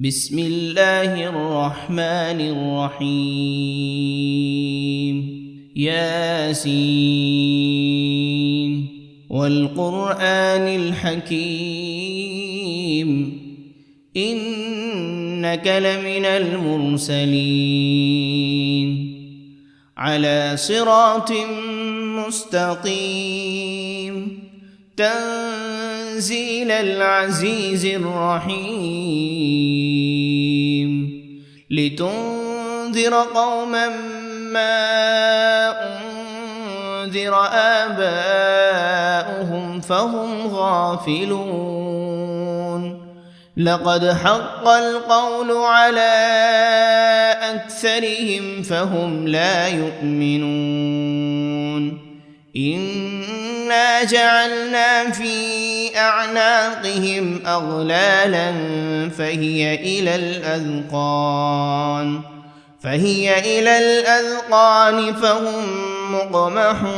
بسم الله الرحمن الرحيم ياسين والقرآن الحكيم إنك لمن المرسلين على صراط مستقيم تنزيل العزيز الرحيم لتنذر قوما ما أنذر آباؤهم فهم غافلون لقد حق القول على أكثرهم فهم لا يؤمنون إنا جعلنا في أعناقهم أغلالا فهي إلى الأذقان فهم مقمحون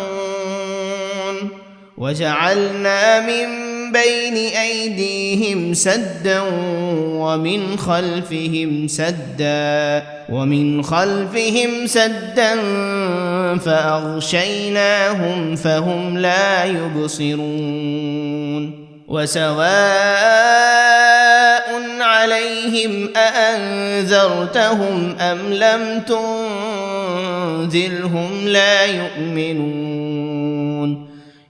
وجعلنا من بين أيديهم سدا ومن خلفهم سدا فأغشيناهم فهم لا يبصرون وسواء عليهم أأنذرتهم أم لم تنذرهم لا يؤمنون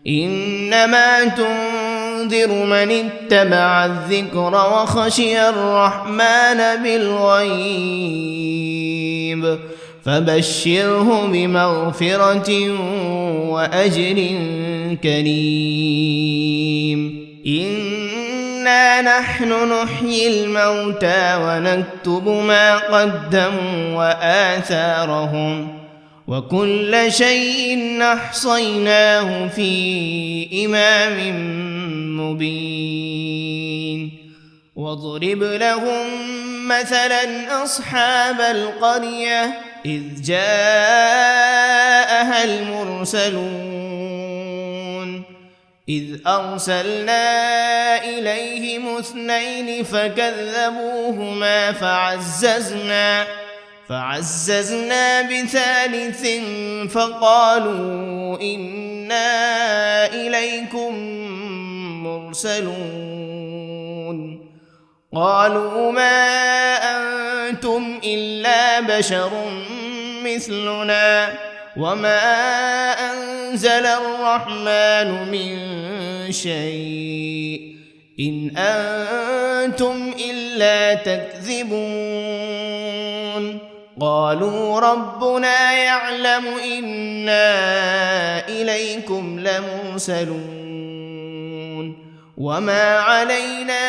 إنما تنذر من اتبع الذكر وخشي الرحمن بالغيب فبشره بمغفرة وأجر كريم إنا نحن نحيي الموتى ونكتب ما قدموا وآثارهم وكل شيء أحصيناه في إمام مبين واضرب لهم مثلا أصحاب القرية إذ جاءها المرسلون إذ أرسلنا إليهم 2 فكذبوهما فعززنا بثالث فقالوا إنا إليكم مرسلون قالوا ما أنتم إلا بشر مثلنا وما أنزل الرحمن من شيء إن أنتم إلا تكذبون قالوا ربنا يعلم إنا إليكم لمرسلون وما علينا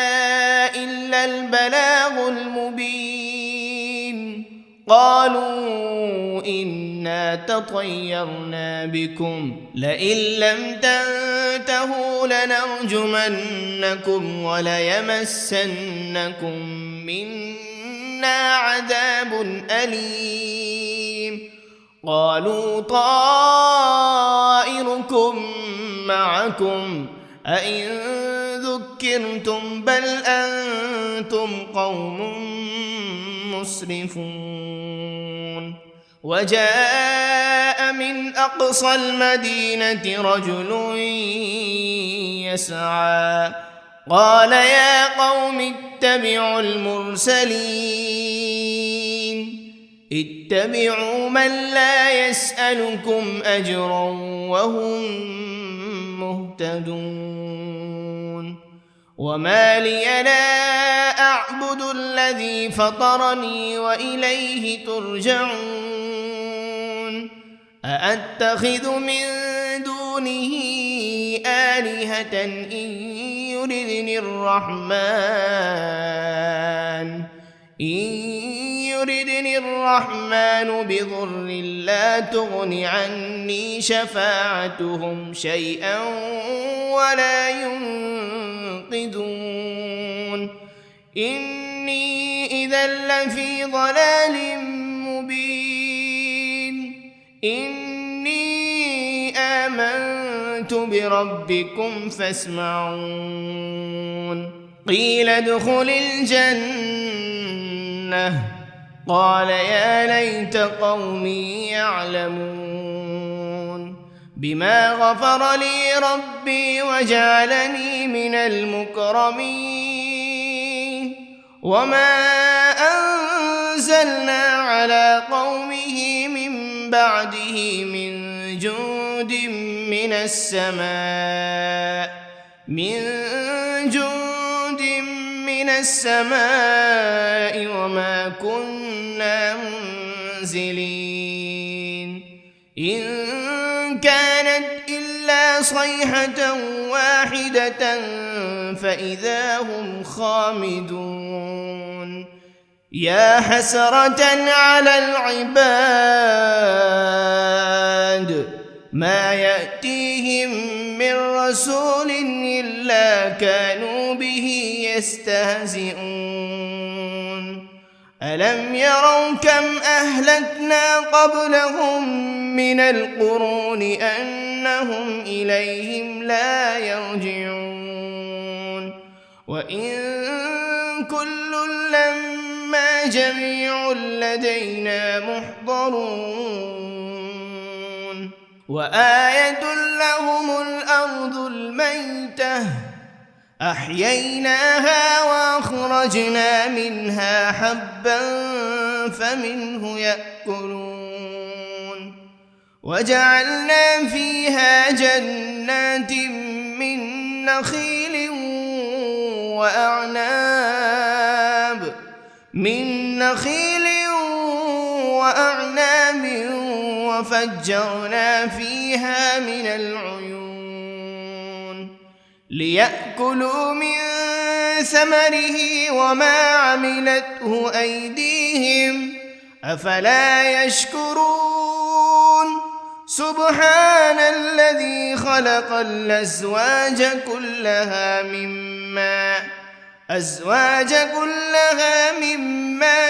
إلا البلاغ المبين قالوا إنا تطيرنا بكم لئن لم تنتهوا لنرجمنكم وليمسنكم منا عذاب أليم قالوا طائركم معكم أئن ذكرتم بل أنتم قوم مسرفون وجاء من أقصى المدينة رجل يسعى قال يا قوم اتبعوا المرسلين اتبعوا من لا يسألكم أجرا وهم مهتدون وما لي لا أعبد الذي فطرني وإليه ترجعون أأتخذ من دونه آلهة إن يردني الرحمن بضر لا تغن عني شفاعتهم شيئا ولا ينقذون إني إذا لفي ضلال مبين إني آمنت بربكم فاسمعون قيل ادخل الجنة الجنة قال يا ليت قومي يعلمون بما غفر لي ربي وجعلني من المكرمين وما أنزلنا على قومه من بعده من جند من السماء وما كنا منزلين إن كانت إلا صيحة واحدة فإذا هم خامدون يا حسرة على العباد ما يأتيهم من رسول إلا كانوا به يستهزئون ألم يروا كم أهلكنا قبلهم من القرون أنهم إليهم لا يرجعون وإن كل لما جميع لدينا محضرون وآية لهم الأرض الميتة أحييناها وأخرجنا منها حبا فمنه يأكلون وجعلنا فيها جنات من نخيل وأعناب وفجرنا فيها من العيون ليأكلوا من ثمره وما عملته أيديهم أفلا يشكرون سبحان الذي خلق الأزواج كلها مما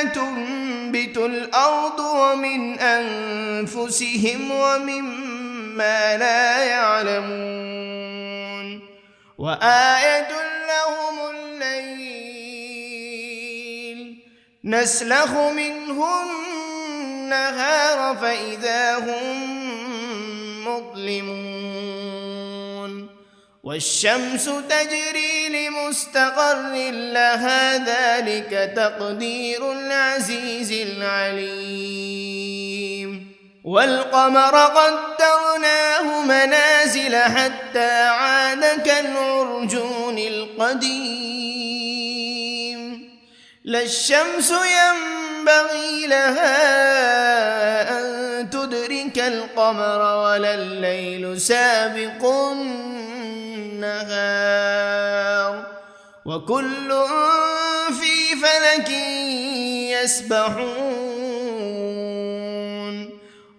تنبت الأرض ومن أنفسهم ومما لا يعلمون وآية لهم الليل نسلخ منه النهار فإذا هم مظلمون والشمس تجري لمستقر لها ذلك تقدير العزيز العليم والقمر قدرناه منازل حتى عاد كالعرجون القديم لا الشمس ينبغي لها أن تدرك القمر ولا الليل سابق النهار وكل في فلك يسبحون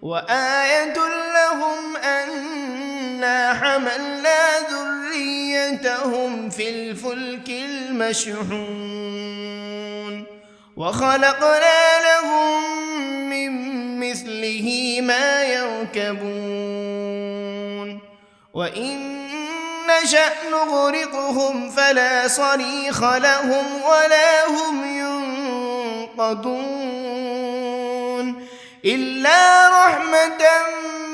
وآية لهم أنا حملنا ذريتهم في الفلك المشحون وخلقنا لهم من مثله ما يركبون وإن نشأ نغرقهم فلا صريخ لهم ولا هم ينقذون إلا رحمة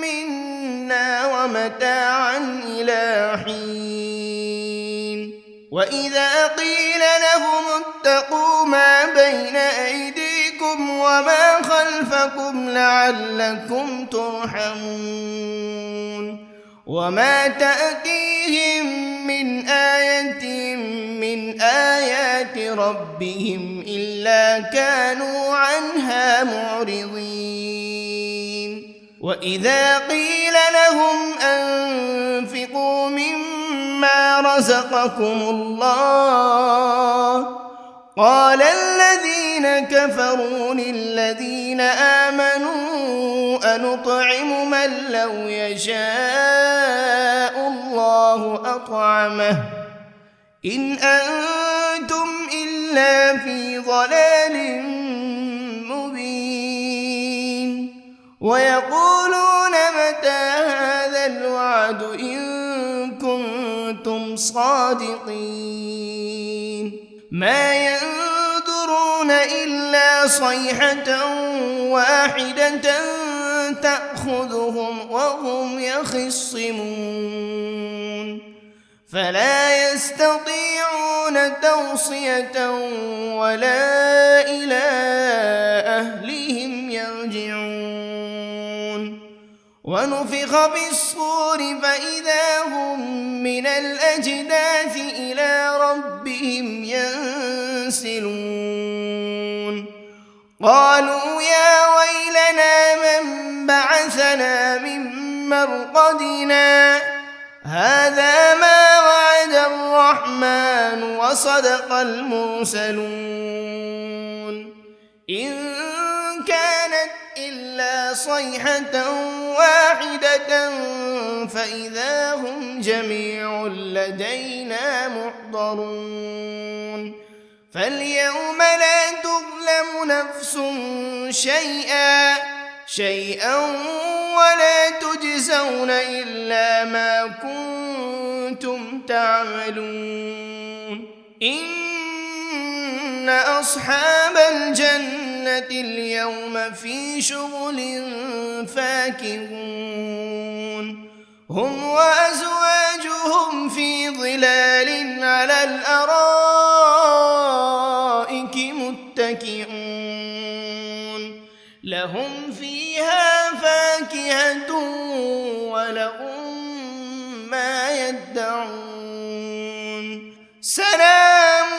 منا ومتاعا إلى حين وإذا قيل لهم اتقوا ما بين أيديكم وما خلفكم لعلكم ترحمون وما تأتيهم من آية من آيات ربهم إلا كانوا عنها معرضين وإذا قيل لهم أنفقوا مما رزقكم الله قال الذين كفروا للذين آمنوا أنطعم من لو يشاء الله أطعمه إن أنتم إلا في ضلال مبين ويقولون متى هذا الوعد إن كنتم صادقين ما ينظرون إلا صيحة واحدة تأخذهم وهم يخصمون فلا يستطيعون توصية ولا إلى أهلهم يرجعون ونفخ بالصور فإذا هم من الأجداث إلى ربهم ينسلون قالوا يا ويلنا من بعثنا من مرقدنا هذا ما وعد الرحمن وصدق المرسلون إن كانت إلا صيحة واحدة فإذا هم جميع لدينا محضرون فاليوم لا تظلم نفس شيئا ولا تجزون إلا ما كنتم تعملون إن أصحاب الجنة اليوم في شغل فاكهون هم وأزواجهم في ظلال على الأرائك متكئون لهم فيها فاكهة ولهم ما يدعون سلام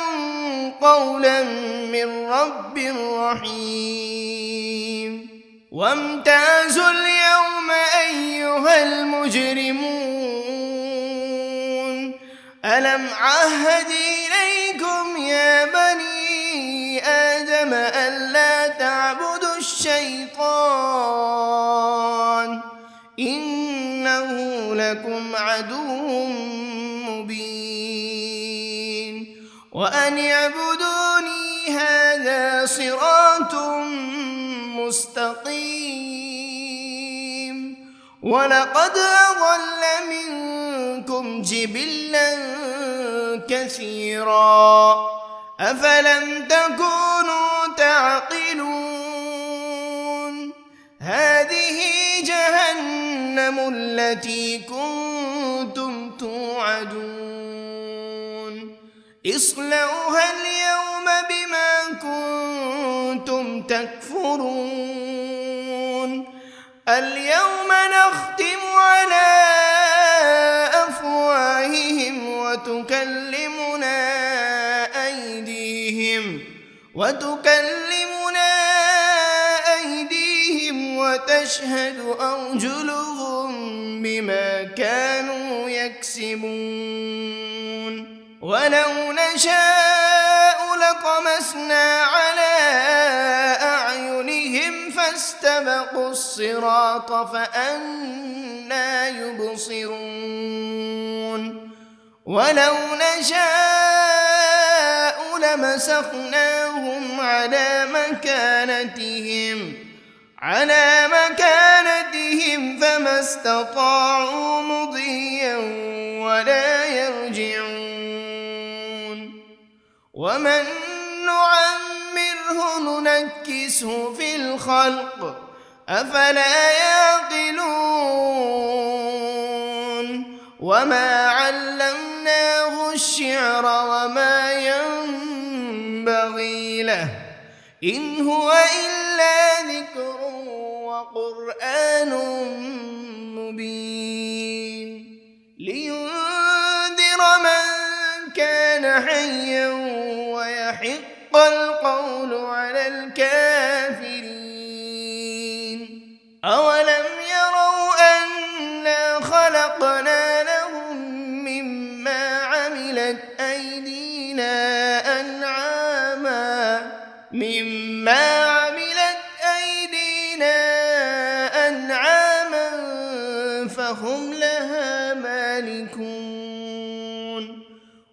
قولا من رب رحيم وامتازوا اليوم أيها المجرمون ألم عهد إليكم يا بني آدم ألا تعبدوا الشيطان إنه لكم عدو مبين وأن اعبدوني هذا صراط مستقيم ولقد أضل منكم جبلا كثيرا أفلم تكونوا تعقلون هذه جهنم التي كنتم توعدون اصلوها اليوم بما كنتم تكفرون اليوم نختم على أفواههم وتكلمنا أيديهم وتشهد أرجلهم بما كانوا يكسبون ولو نشاء لطمسنا على أعينهم فاستبقوا الصراط فأنى يبصرون ولو نشاء لمسخناهم على مكانتهم فما استطاعوا مضيا ولا يرجعون ومن نعمره ننكسه في الخلق أفلا يعقلون وما علمناه الشعر وما ينبغي له إن هو إلا ذكر وقرآن مبين لينذر من كان حيا ويحق القول على الكافرين أولم يروا أنا خلقنا لهم مما عملت أيدينا أنعاما فهم لها مالكون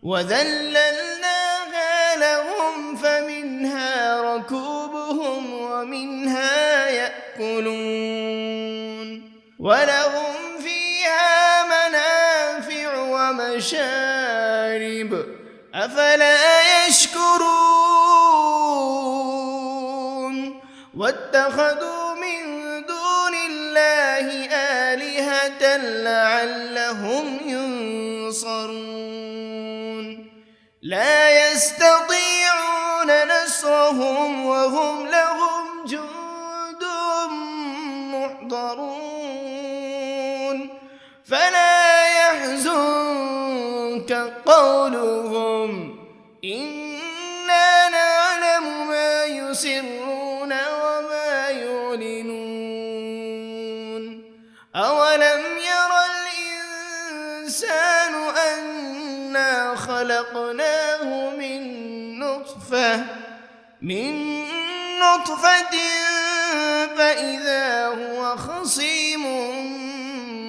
وذللناها لهم فمنها ركوبهم ومنها يأكلون ولهم فيها منافع ومشارب أفلا يشكرون واتخذوا من دون الله آلهة لعلهم ينصرون لا يستطيعون نصرهم وهم لهم جند محضرون فلا يحزنك قولهم إنا نعلم ما يسرون وما يعلنون أولم ير الإنسان أنا خلقناه من نطفة فإذا هو خصيم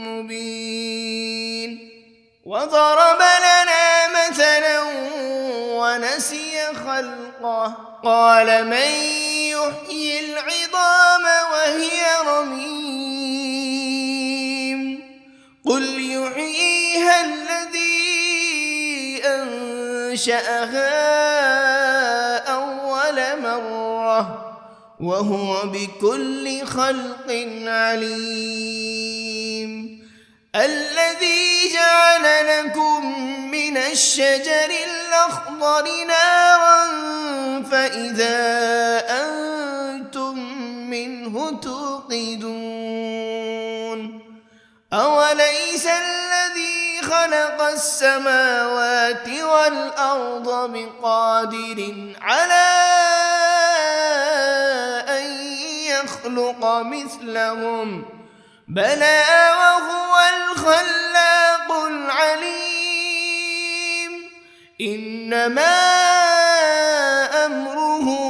مبين وضرب لنا مثلا ونسي خلقه قال من يحيي العظام وهي رميم قل يحييها الذي أنشأها أول مرة وهو بكل خلق عليم الذي جعل لكم من الشجر الأخضر نارا فإذا أنتم منه توقدون أوليس الذي خلق السماوات والأرض بقادر على أن يخلق مثلهم بلى وهو الخلاق العليم إنما أمره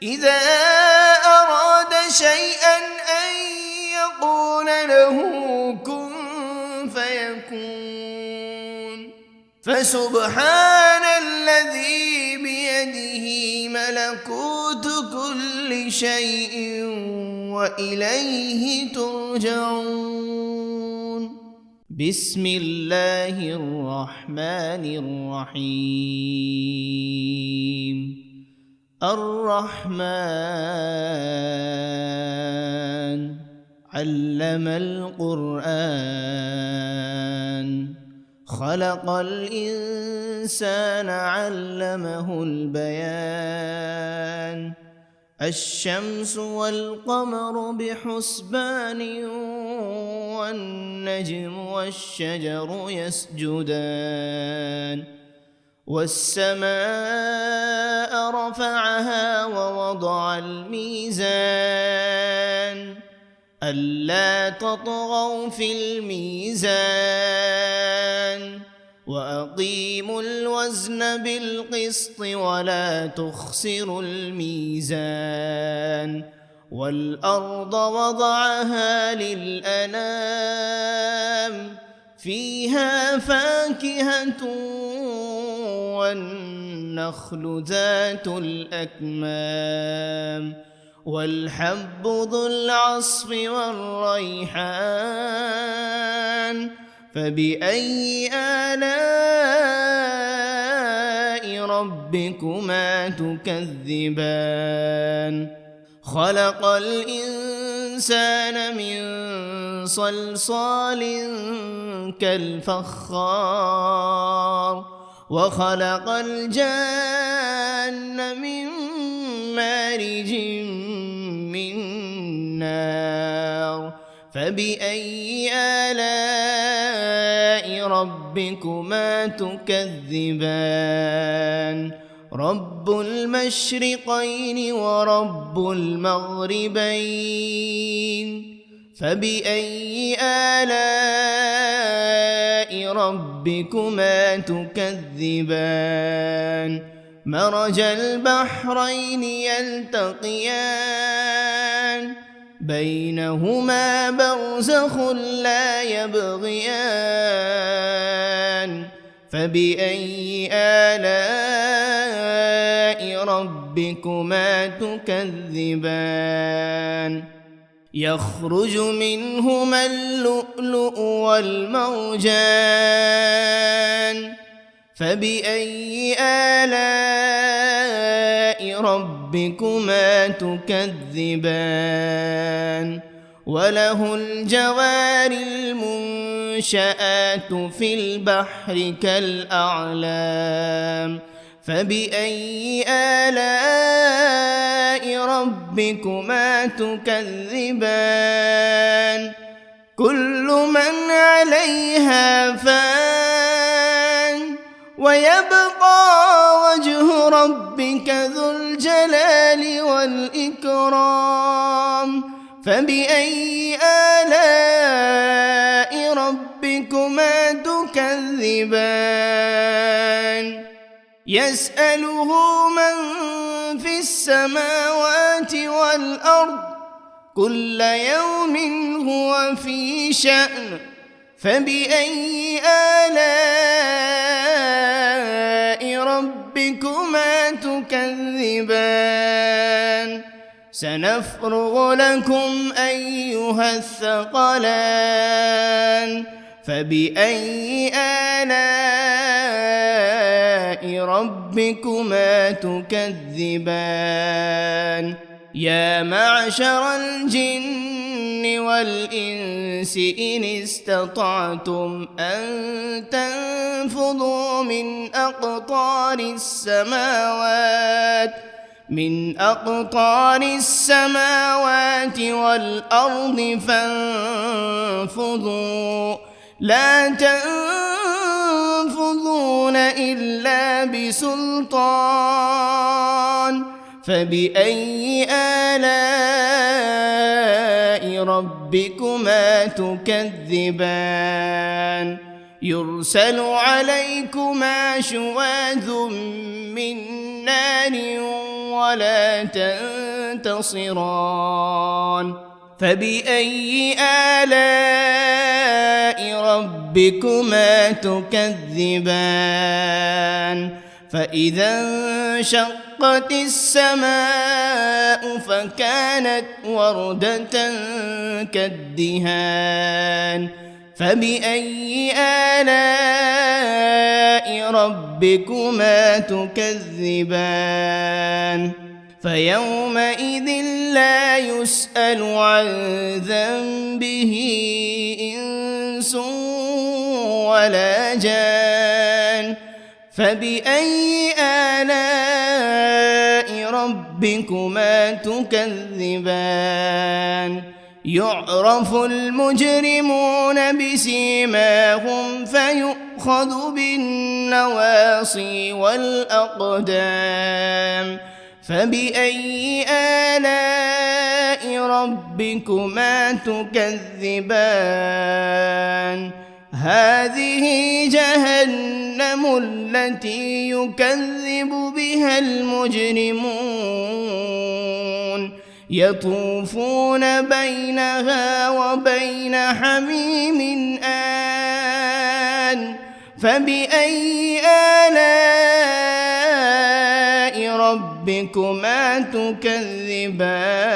إذا أراد شيئا أن يقول له كن فيكون فسبحان الذي بيده ملكوت كل شيء وإليه ترجعون بسم الله الرحمن الرحيم الرحمن علم القرآن خلق الإنسان علمه البيان الشمس والقمر بحسبان والنجم والشجر يسجدان والسماء رفعها ووضع الميزان ألا تطغوا في الميزان وأقيموا الوزن بالقسط ولا تخسروا الميزان والأرض وضعها للأنام فيها فاكهة والنخل ذات الأكمام والحب ذو العصف والريحان فبأي آلاء ربكما تكذبان خلق الإنسان من صلصال كالفخار وخلق الجان من مارج من نار فبأي آلاء ربكما تكذبان رب المشرقين ورب المغربين فبأي آلاء ربكما تكذبان مرج البحرين يلتقيان بينهما برزخ لا يبغيان فبأي آلاء ربكما تكذبان يخرج منهما اللؤلؤ والمرجان فبأي آلاء ربكما تكذبان وله الجوار المنشآت في البحر كالأعلام فبأي آلاء ربكما تكذبان كل من عليها فان ويبقى وجه ربك ذو الجلال والإكرام فبأي آلاء ربكما تكذبان يسأله من في السماوات والأرض كل يوم هو في شأن فبأي آلاء ربكما تكذبان سنفرغ لكم أيها الثقلان فبأي آلاء ربكما تكذبان يا معشر الجن والإنس إن استطعتم أن تنفذوا من أقطار السماوات والأرض فانفذوا لا تنفذون إلا بسلطان فبأي آلاء ربكما تكذبان يرسل عليكما شواذ من نار ولا تنتصران فبأي آلاء ربكما تكذبان فإذا انشقت السماء فكانت وردة كالدهان فبأي آلاء ربكما تكذبان فيومئذ لا يسأل عن ذنبه إنس ولا جان فبأي آلاء ربكما تكذبان يعرف المجرمون بسيماهم فيؤخذ بالنواصي والأقدام فبأي آلاء ربكما تكذبان هذه جهنم التي يكذب بها المجرمون يطوفون بينها وبين حميم آن فبأي آلاء ربكما تكذبان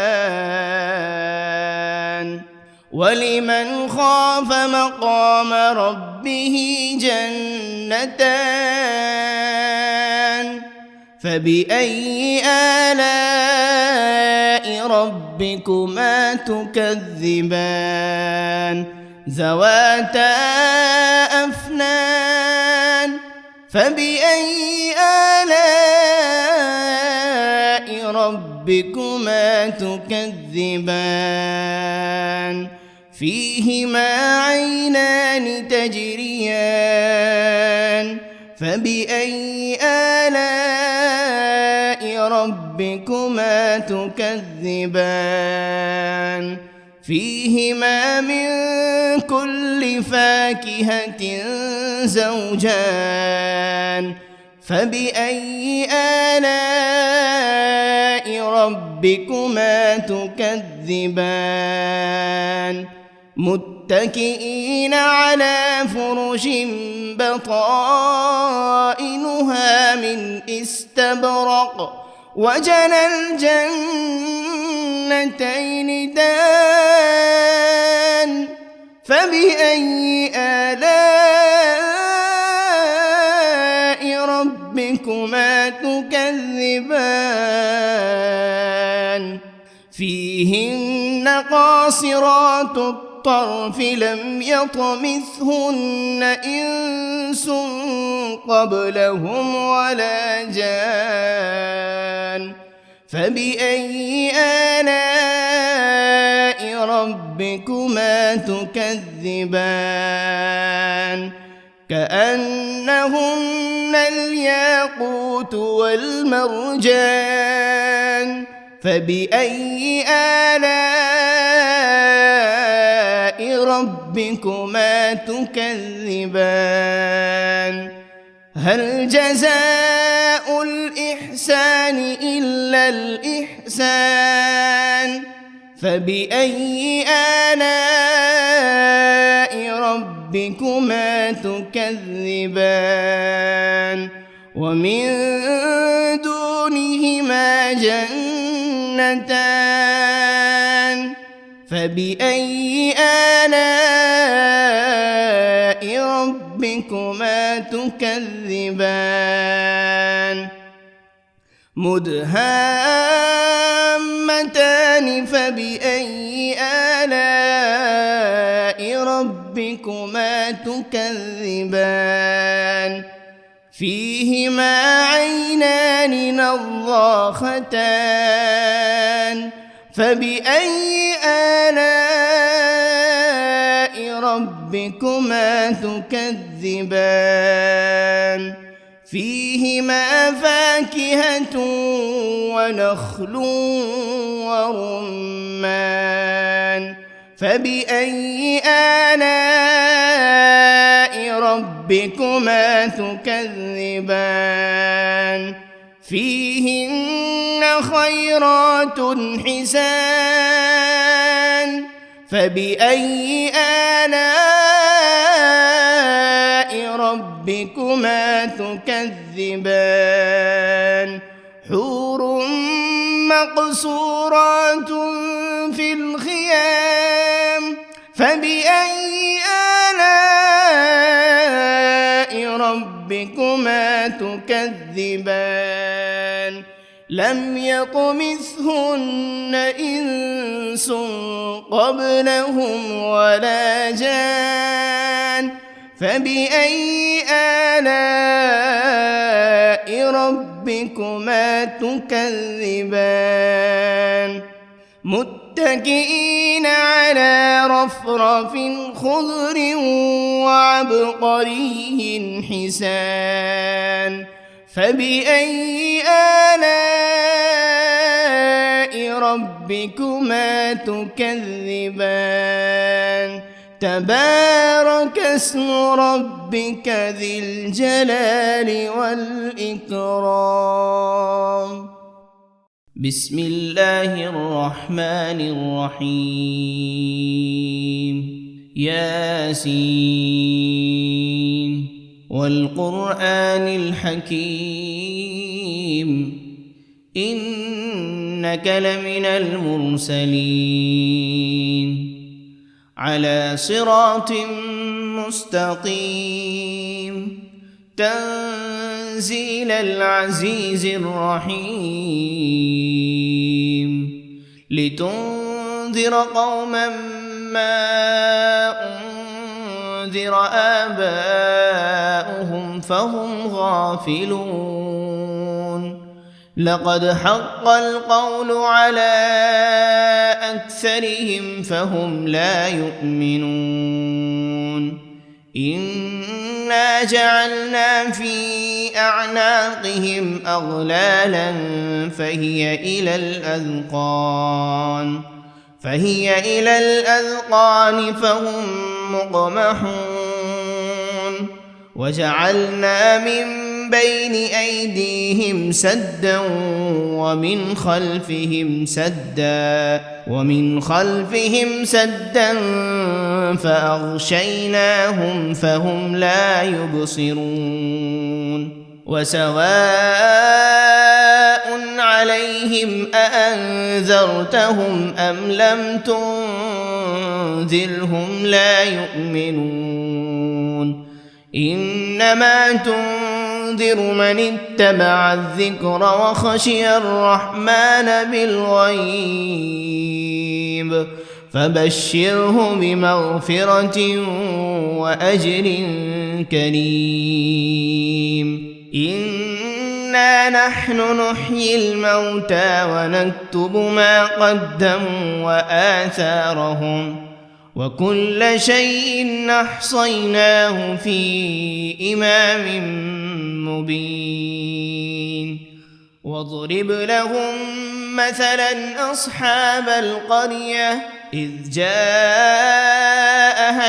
ولمن خاف مقام ربه جنتان فبأي آلاء ربكما تكذبان ذواتا أفنان فبأي آلاء ربكما تكذبان فيهما عينان تجريان فبأي آلاء ربكما تكذبان فيهما من كل فاكهة زوجان فبأي آلاء ربكما تكذبان متكئين على فرش بطائنها من استبرق وجنى الجنتين دان فبأي آلاء ربكما تكذبان فيهن قاصرات الطرف لم يطمثهن إنس قبلهم ولا جان فبأي آلاء ربكما تكذبان كأنهن الياقوت والمرجان فبأي آلاء ربكما تكذبان هل جزاء الإحسان إلا الإحسان فبأي آلاء ربكما تكذبان ومن دونهما جنتان فبأي آلاء ربكما تكذبان مدهامتان فبأي آلاء ربكما تكذبان فيهما عينان نضاختان فبأي آلاء ربكما تكذبان فيهما فاكهة ونخل ورمان فبأي آلاء ربكما تكذبان فيهن خيرات حسان فبأي آلاء ربكما تكذبان حور مقصورات في الخيام فبأي آلاء ربكما تكذبان لم يطمثهن إنس قبلهم ولا جان فبأي آلاء ربكما تكذبان متكئين على رفرف خضر وعبقري حسان فبأي آلاء ربكما تكذبان تبارك اسم ربك ذي الجلال والإكرام بسم الله الرحمن الرحيم ياسين والقرآن الحكيم إنك لمن المرسلين على صراط مستقيم تنزيل العزيز الرحيم لتنذر قوما ما أنذر آباؤهم فهم غافلون لقد حق القول على أكثرهم فهم لا يؤمنون إنا جعلنا في أعناقهم أغلالا فهي إلى الأذقان فهم مقمحون وجعلنا من بين أيديهم سدا ومن خلفهم سدا فأغشيناهم فهم لا يبصرون وسواء عليهم أأنذرتهم أم لم تنذرهم لا يؤمنون إنما تنذر تنذر من اتبع الذكر وخشي الرحمن بالغيب فبشره بمغفرة وأجر كريم إنا نحن نحيي الموتى ونكتب ما قدموا وآثارهم وكل شيء أحصيناه في إمام مبين واضرب لهم مثلا أصحاب القرية إذ جاءها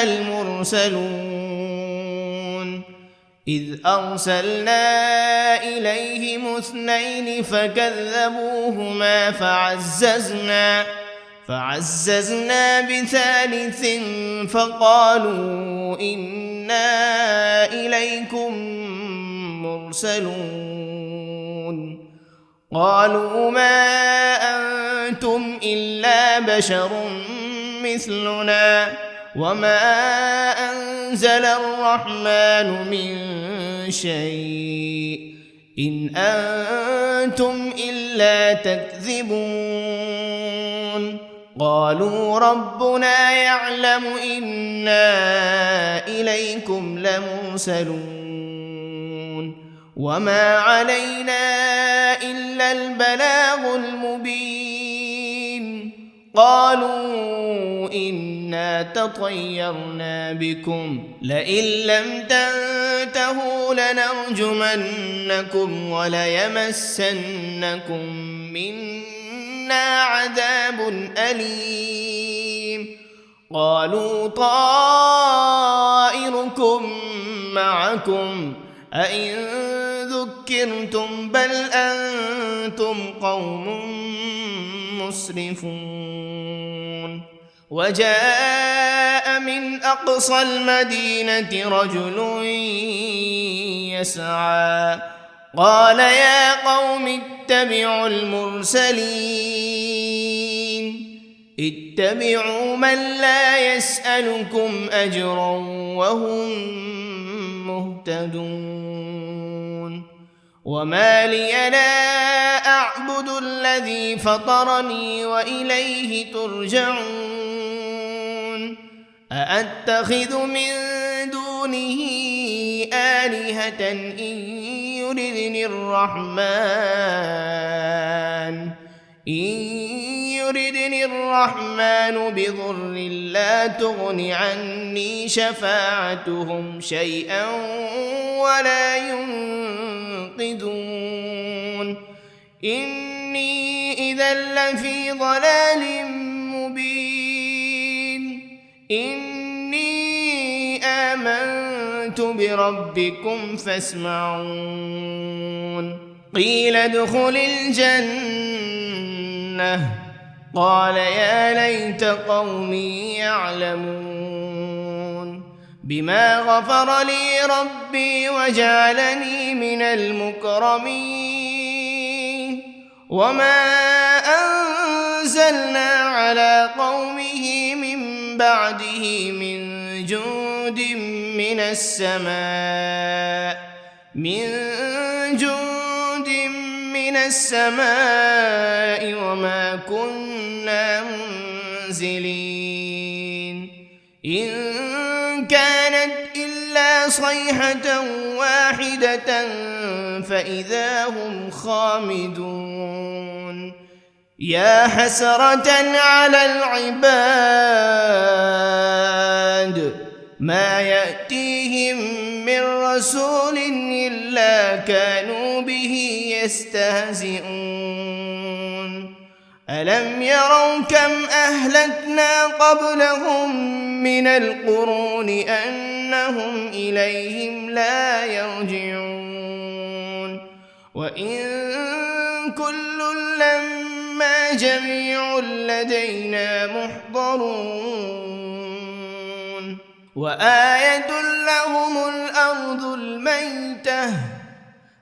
المرسلون إذ أرسلنا إليهم 2 فكذبوهما فعززنا بثالث فقالوا إنا إليكم مرسلون قالوا ما أنتم إلا بشر مثلنا وما أنزل الرحمن من شيء إن أنتم إلا تكذبون قالوا ربنا يعلم إنا إليكم لمرسلون وما علينا إلا البلاغ المبين قالوا إنا تطيرنا بكم لئن لم تنتهوا لنرجمنكم وليمسنكم منا عذاب أليم قالوا طائركم معكم أئن ذكرتم بل أنتم قوم مسرفون وجاء من أقصى المدينة رجل يسعى قال يا قوم اتبعوا المرسلين اتبعوا من لا يسألكم أجرا وهم مهتدون وما لي لا أعبد الذي فطرني وإليه ترجعون أأتخذ من دونه آلهة إن يردني الرحمن بضر لا تغن عني شفاعتهم شيئا ولا ينقذون إني إذا لفي ضلال مبين إني آمنت بربكم فاسمعون قيل ادخل الجنة قال يا ليت قومي يعلمون بما غفر لي ربي وجعلني من المكرمين وما أنزلنا على قومه من بعده من جند من السماء وما كنا منزلين إن كانت إلا صيحة واحدة فإذا هم خامدون يا حسرة على العباد ما يأتيهم من رسول إلا كانوا به يستهزئون ألم يروا كم أهلكنا قبلهم من القرون أنهم إليهم لا يرجعون وإن كل لما جميع لدينا محضرون وآية لهم الأرض الميتة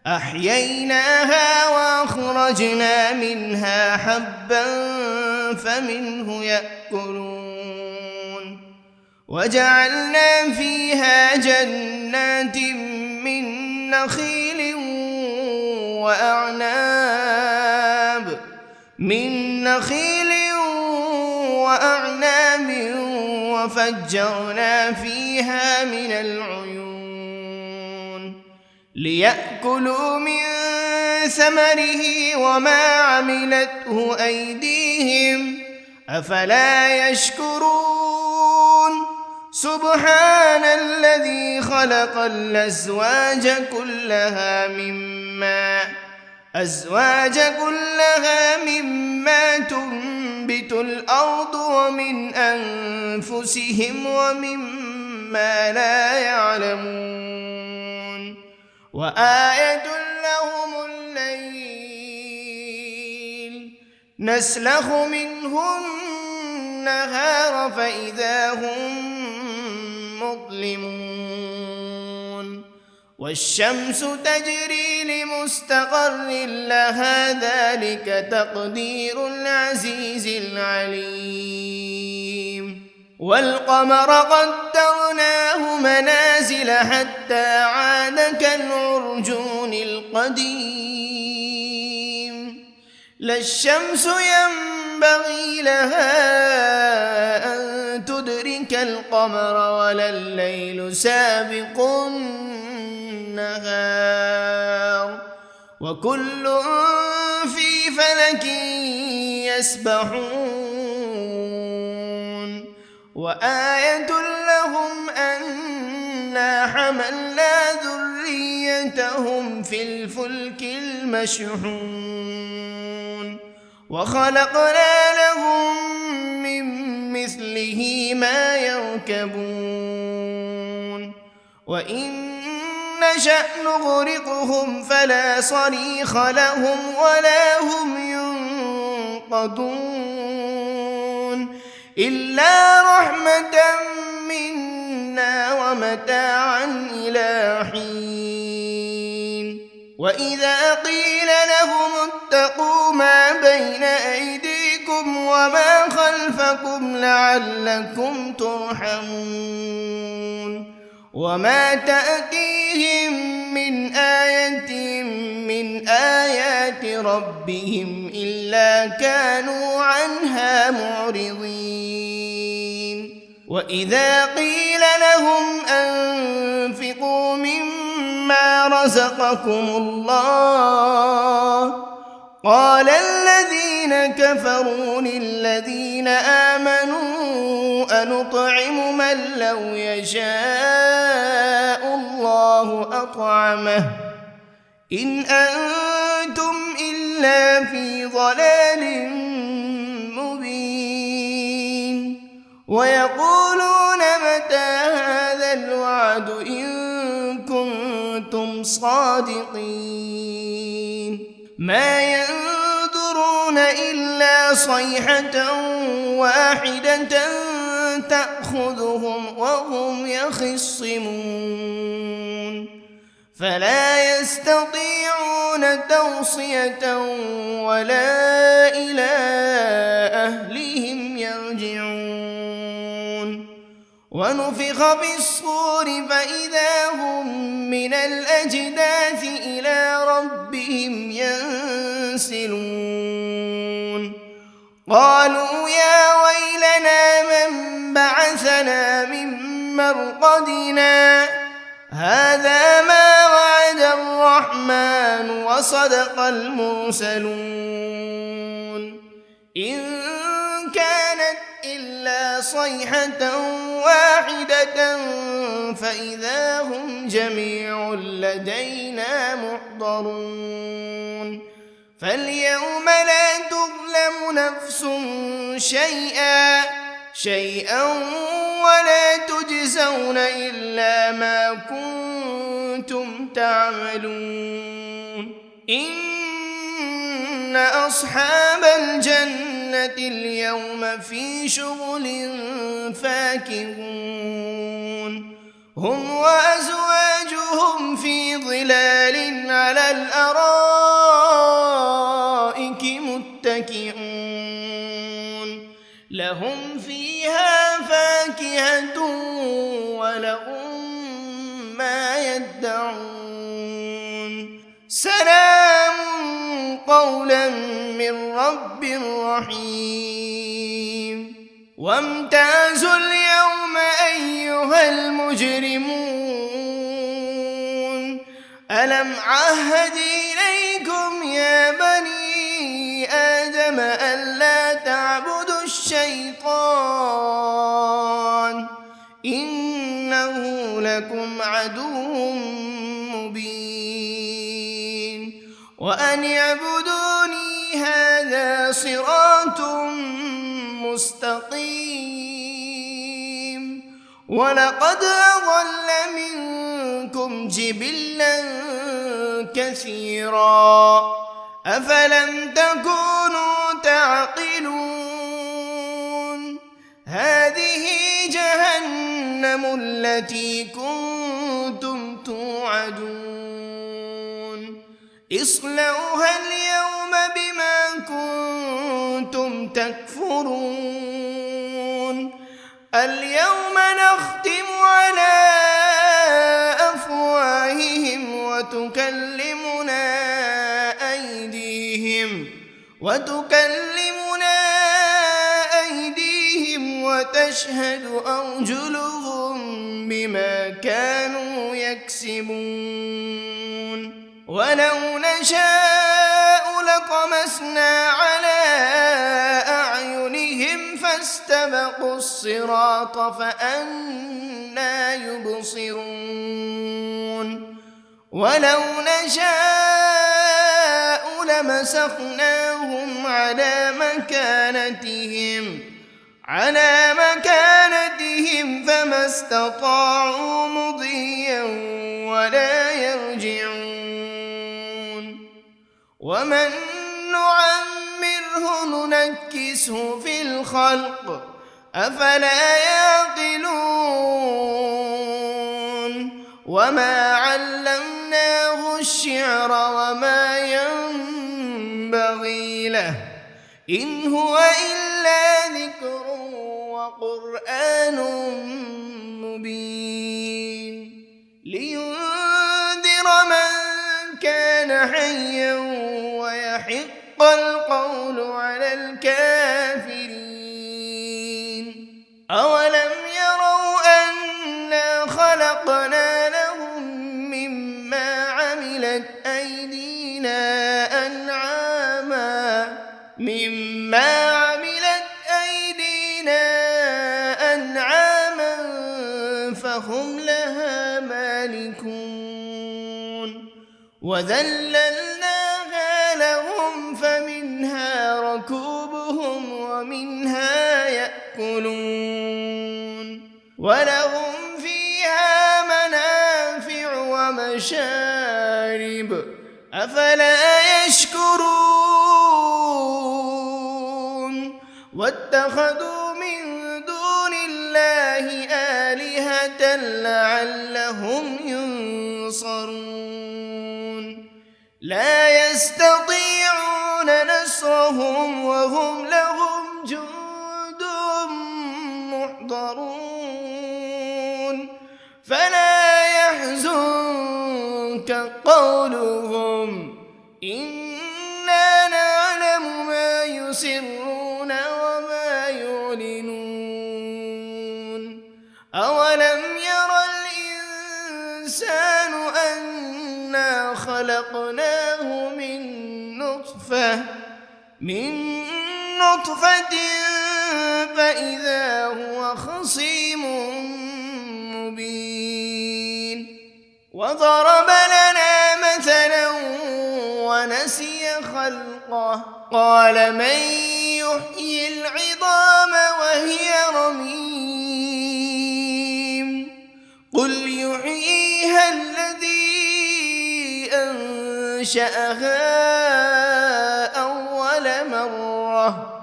أحييناها وأخرجنا منها حبا فمنه يأكلون وجعلنا فيها جنات من نخيل وأعناب من نخيل وأعناب وفجرنا فيها من العيون ليأكلوا من ثمره وما عملته أيديهم أفلا يشكرون سبحان الذي خلق الأزواج كلها مما تنبت الأرض ومن أنفسهم ومما لا يعلمون وآية لهم الليل نسلخ منه النهار فإذا هم مظلمون والشمس تجري لمستقر لها ذلك تقدير العزيز العليم والقمر قدرناه منازل حتى عاد كالعرجون القديم لا الشمس ينبغي لها أن تدرك القمر ولا الليل سابق النهار وكل في فلك يسبحون وآية لهم أنا حملنا ذريتهم في الفلك المشحون وخلقنا لهم من مثله ما يركبون وإن نشأ نغرقهم فلا صريخ لهم ولا هم ينقذون إلا رحمة منا ومتاعا إلى حين وإذا قيل لهم اتقوا ما بين أيديكم وما خلفكم لعلكم ترحمون وما تأتيهم من آية من آيات ربهم إلا كانوا عنها معرضين وإذا قيل لهم أنفقوا مما رزقكم الله قال الذين كفروا للذين آمنوا أنطعم من لو يشاء الله أطعمه إن أنتم إلا في ضلال مبين ويقولون متى هذا الوعد إن كنتم صادقين ما ينظرون إلا صيحة واحدة تأخذهم وهم يخصمون فلا يستطيعون توصية ولا إلى أهلهم يرجعون ونفخ بالصور فإذا هم من الأجداث إلى ربهم ينسلون قالوا يا ويلنا من بعثنا من مرقدنا هذا ما وعد الرحمن وصدق المرسلون إن كانت إلا صيحة واحدة فإذا هم جميع لدينا محضرون فاليوم لا تظلم نفس شيئا ولا تجزون إلا ما كنتم تعملون إن أصحاب الجنة اليوم في شغل فاكهون هم وأزواجهم في ظلال على الأرائك متكئون لهم فيها فاكهة ولهم ما يدعون سلام رب رحيم وامتازوا اليوم أيها المجرمون ألم عهد إليكم يا بني آدم ألا تعبدوا الشيطان إنه لكم عدو مبين وأن اعبدوني هذا صراط مستقيم ولقد أضل منكم جبلا كثيرا أفلم تكونوا تعقلون هذه جهنم التي كنتم توعدون اصلوها اليوم بما كنتم تكفرون اليوم نختم على أفواههم وتكلمنا أيديهم وتشهد أرجلهم بما كانوا يكسبون ولو نشاء لطمسنا على أعينهم فاستبقوا الصراط فأنى يبصرون ولو نشاء لمسخناهم على مكانتهم فما استطاعوا مضيا ولا يرجعون ومن نعمره ننكسه في الخلق أفلا يعقلون وما علمناه الشعر وما ينبغي له إن هو إلا ذكر وقرآن مبين لينذر من كان حيا ويحق القول على الكافرين أولم يروا أنا خلقنا لهم مما عملت أيدينا أنعاما فهم لها مالكون وذللناها لهم فمنها ركوبهم ومنها يأكلون ولهم فيها منافع ومشارب أفلا يشكرون واتخذوا من دون الله آلهة لعلهم ينصرون لا يستطيعون نصرهم وهم لهم جند محضرون فلا يحزنك قولهم إنا نعلم ما يسرون وما يعلنون أولم ير الإنسان أنا خلقناه من نطفة فإذا هو خصيم مبين وضرب لنا مثلا ونسي خلقه قال من يحيي العظام وهي رميم قل يحييها الذي أنشأها أول مرة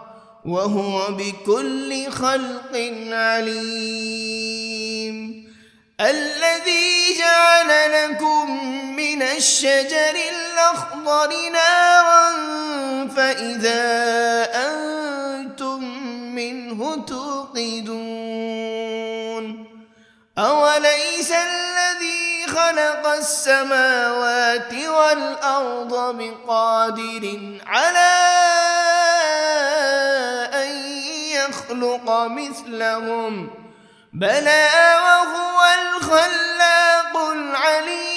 وهو بكل خلق عليم الذي جعل لكم من الشجر الأخضر نارا فإذا أنتم منه توقدون أوليس الذي خلق السماوات والأرض بقادر على مثلهم بلى وهو الخلاق العليم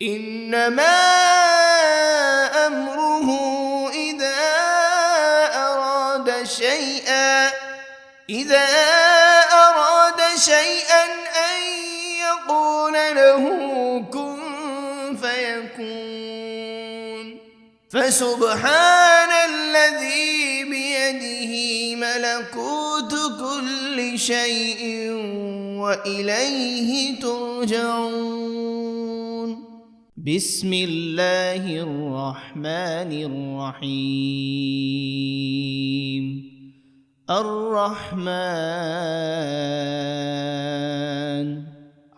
إنما أمره إذا أراد شيئا أن يقول له كن فيكون فسبحان الذي بيده ملكوت كل شيء وإليه ترجعون بسم الله الرحمن الرحيم الرحمن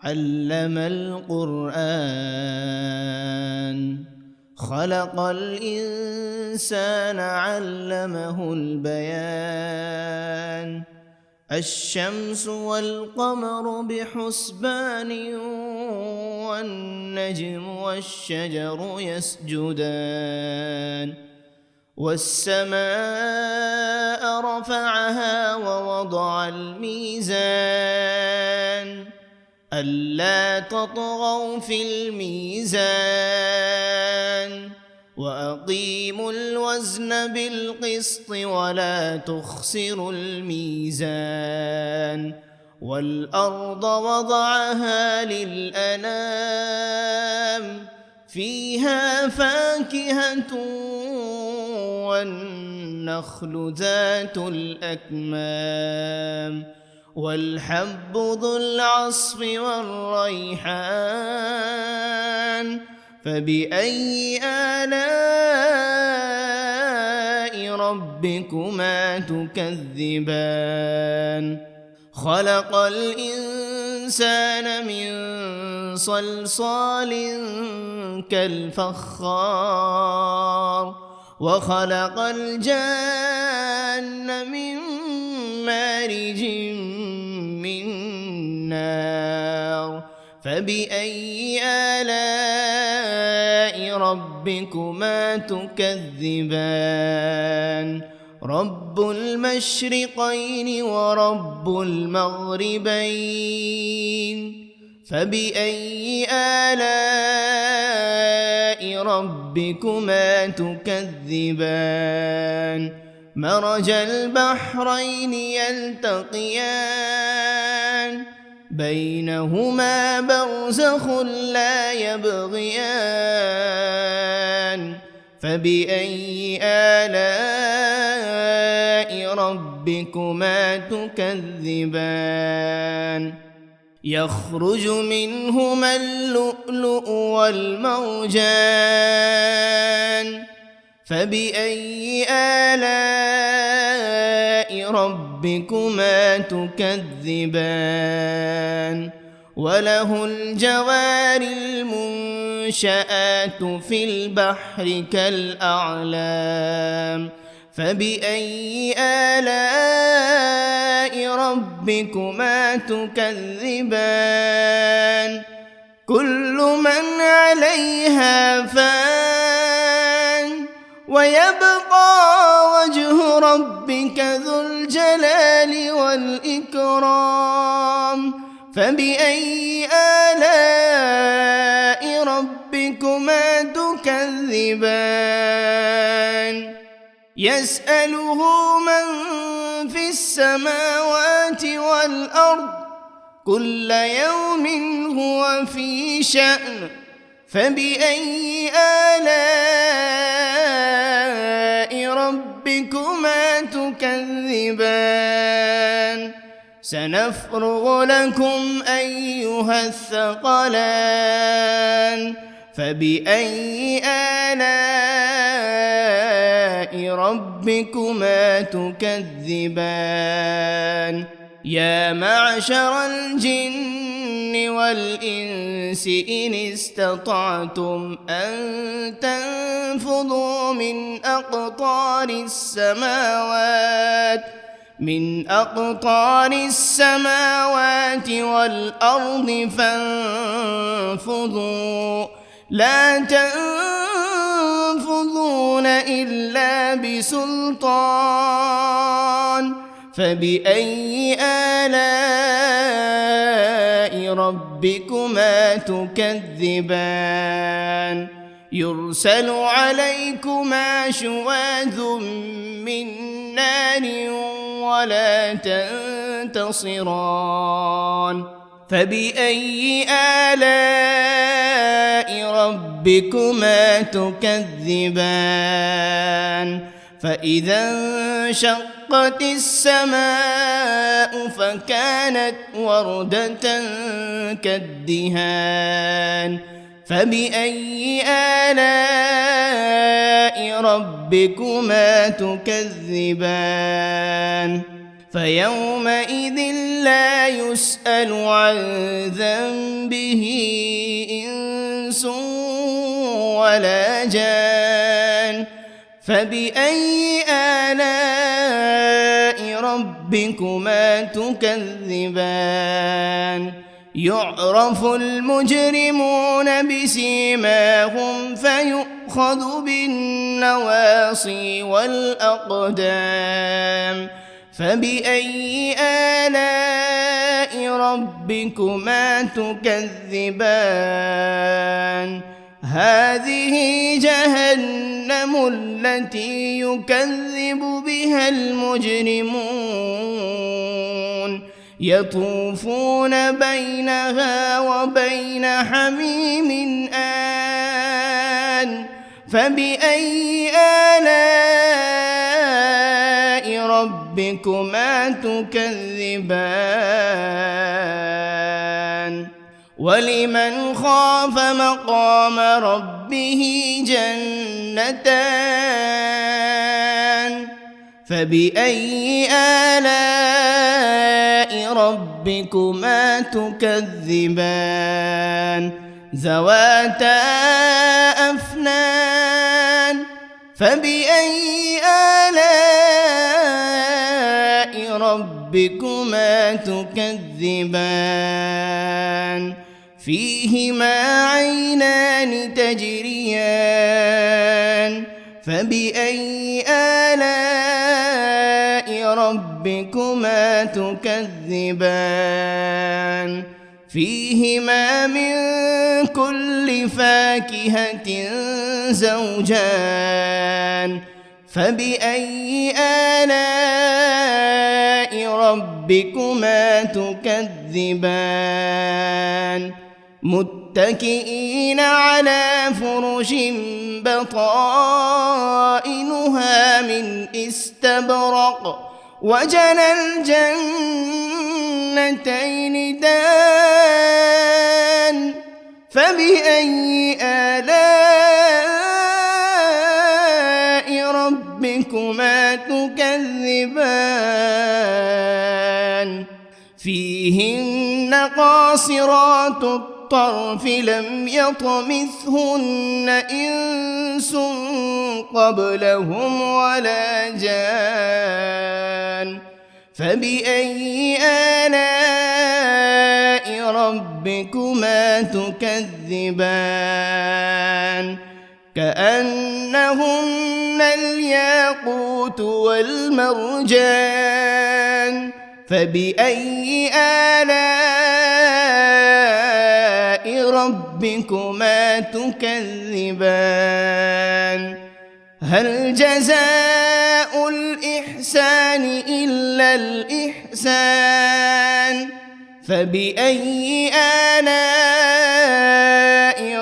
علم القرآن خلق الإنسان علمه البيان الشمس والقمر بحسبان والنجم والشجر يسجدان والسماء رفعها ووضع الميزان ألا تطغوا في الميزان وأقيموا الوزن بالقسط ولا تخسروا الميزان والأرض وضعها للأنام فيها فاكهة والنخل ذات الأكمام والحب ذو العصف والريحان فبأي آلاء ربكما تكذبان خلق الإنسان من صلصال كالفخار وخلق الجان من مارج من نار فبأي آلاء ربكما تكذبان رب المشرقين ورب المغربين فبأي آلاء ربكما تكذبان مرج البحرين يلتقيان بينهما برزخ لا يبغيان فبأي آلاء ربكما تكذبان يخرج منهما اللؤلؤ والمرجان فبأي آلاء ربكما تكذبان وله الجوار المنشآت في البحر كالأعلام فبأي آلاء ربكما تكذبان كل من عليها فان ويبقى وجه ربك ذو الجلال والإكرام فبأي آلاء ربكما تكذبان يسأله من في السماوات والأرض كل يوم هو في شأن فبأي آلاء ربكما تكذبان سنفرغ لكم أيها الثقلان فبأي آلاء ربكما تكذبان يا معشر الجن والإنس إن استطعتم أن تنفذوا من أقطار السماوات والأرض فانفذوا لا تنفذون إلا بسلطان فبأي آلاء ربكما تكذبان يرسل عليكما شواذ من نار ولا تنتصران فبأي آلاء ربكما تكذبان فإذا انشقت السماء فكانت وردة كالدهان فبأي آلاء ربكما تكذبان فيومئذ لا يسأل عن ذنبه إنس ولا جان فبأي آلاء ربكما تكذبان يعرف المجرمون بسيماهم فيؤخذ بالنواصي والأقدام فبأي آلاء ربكما تكذبان هذه جهنم التي يكذب بها المجرمون يطوفون بينها وبين حميم آن فبأي آلاء ربكما تكذبان ولمن خاف مقام ربه جنتان فبأي آلاء ربكما تكذبان ذواتا أفنان فبأي آلاء ربكما تكذبان فيهما عينان تجريان فبأي آلاء ربكما تكذبان فيهما من كل فاكهة زوجان فبأي آلاء ربكما تكذبان متكئين على فرش بطائنها من استبرق وجنى الجنتين دان فبأي آلاء ربكما تكذبان فيهن قاصرات الطرف لم يطمثهن إنس قبلهم ولا جان فبأي آلاء ربكما تكذبان كأنهن الياقوت والمرجان فبأي آلاء ربكما تكذبان هل جزاء الإحسان إلا الإحسان فبأي آلاء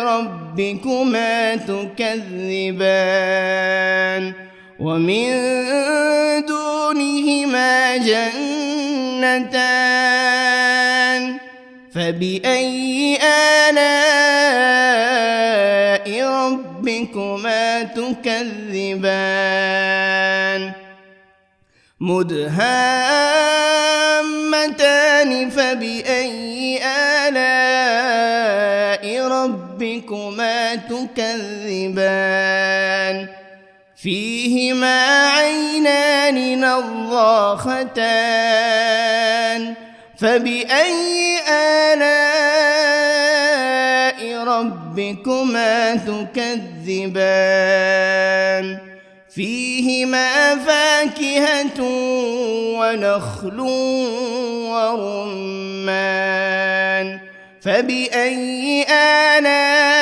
ربكما تكذبان ومن دونهما جنتان فبأي آلاء ربكما تكذبان مدهامتان فبأي آلاء ربكما تكذبان فيهما عينان نضاختان فبأي آلاء ربكما تكذبان فيهما فاكهة ونخل ورمان فبأي آلاء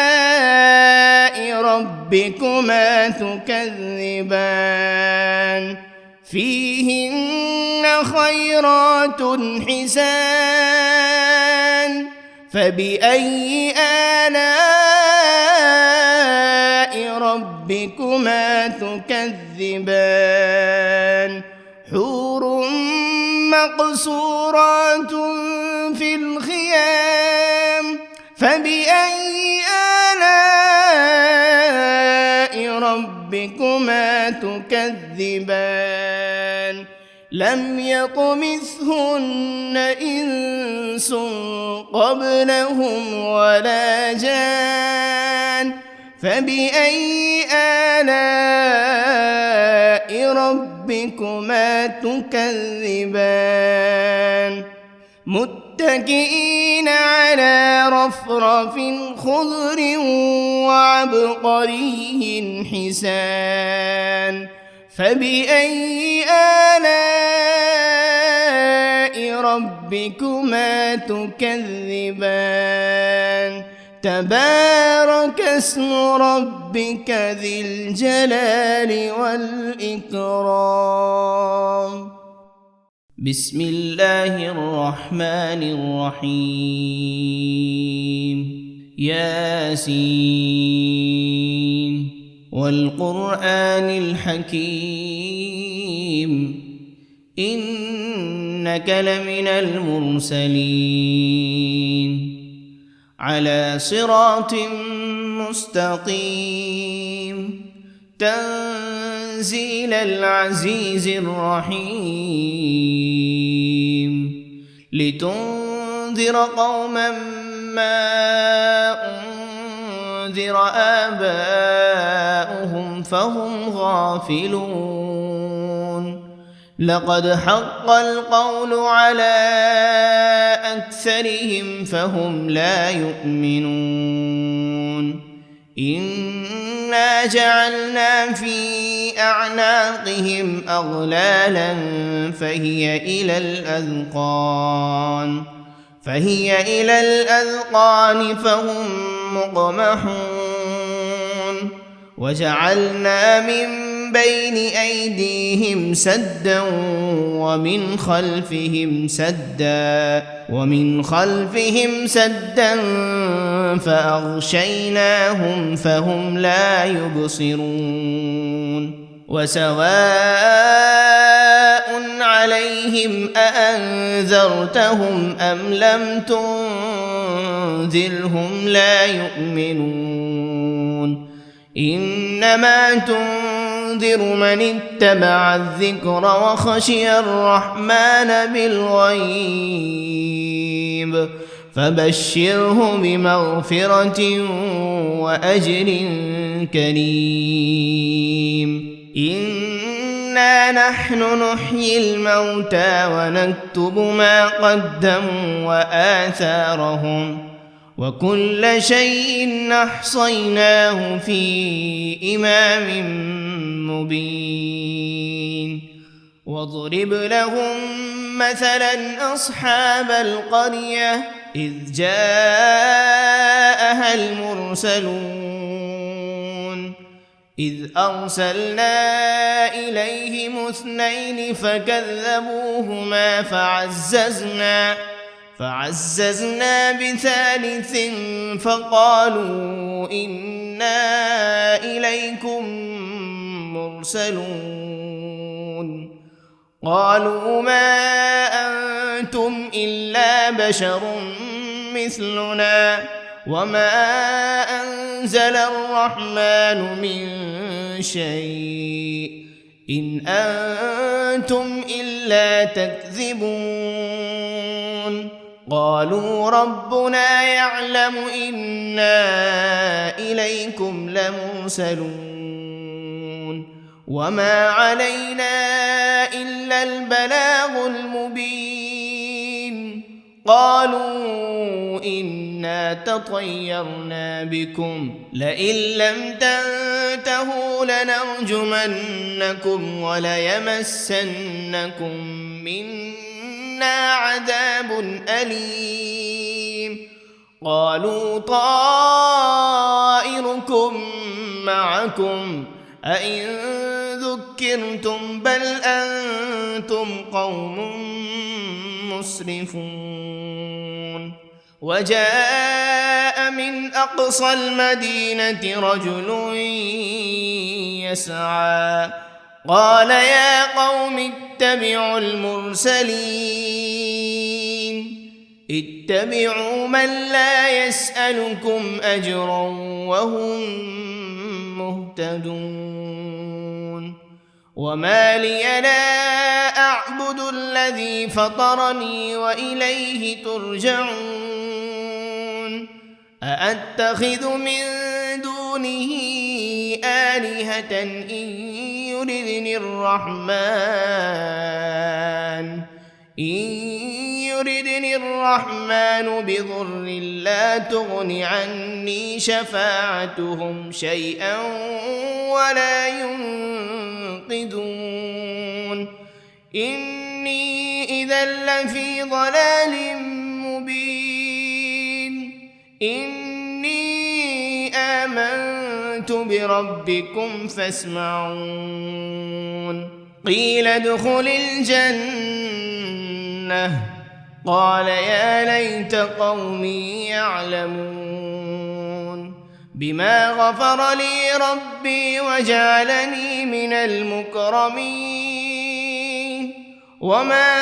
ربكما تكذبان فيهن خيرات حسان فبأي آلاء ربكما تكذبان حور مقصورات في الخيام فبأي آلاء ربكما تكذبان لم يطمثهن إنس قبلهم ولا جان فبأي آلاء ربكما تكذبان متكئين على رفرف خضر وعبقري حسان فبأي آلاء ربكما تكذبان تبارك اسم ربك ذي الجلال والإكرام بسم الله الرحمن الرحيم ياسين والقرآن الحكيم إنك لمن المرسلين على صراط مستقيم تنزيل العزيز الرحيم لتنذر قوما ما أنذر آباؤهم فهم غافلون لقد حق القول على أكثرهم فهم لا يؤمنون إنا جعلنا في أعناقهم أغلالا فهي إلى الأذقان فهم مقمحون وجعلنا من بين أيديهم سدا ومن خلفهم سدا فأغشيناهم فهم لا يبصرون وسواء عليهم أأنذرتهم أم لم تنذرهم لا يؤمنون إنما تنذر من اتبع الذكر وخشي الرحمن بالغيب فبشره بمغفرة وأجر كريم إنا نحن نحيي الموتى ونكتب ما قدموا وآثارهم وكل شيء أحصيناه في إمام مبين واضرب لهم مثلا أصحاب القرية إذ جاءها المرسلون إذ أرسلنا إليهم 2 فكذبوهما فعززنا بثالث فقالوا إنا إليكم مرسلون قالوا ما أنتم إلا بشر مثلنا وما أنزل الرحمن من شيء إن أنتم إلا تكذبون قالوا ربنا يعلم إنا إليكم لمرسلون وما علينا إلا البلاغ المبين قالوا إنا تطيرنا بكم لئن لم تنتهوا لنرجمنكم وليمسنكم منا عذاب أليم قالوا طائركم معكم أئن ذكرتم بل أنتم قوم مسرفون وجاء من أقصى المدينة رجل يسعى قال يا قوم اتبعوا المرسلين اتبعوا من لا يسألكم أجرا وهم مهتدون وما لي لا أعبد الذي فطرني وإليه ترجعون أأتخذ من دونه آلهة إن يردني الرحمن بضر لا تغن عني شفاعتهم شيئا ولا ينقذون إني إذا لفي ضلال مبين إني آمنت بربكم فاسمعون قيل ادخل الجنة قال يا ليت قومي يعلمون بما غفر لي ربي وجعلني من المكرمين وما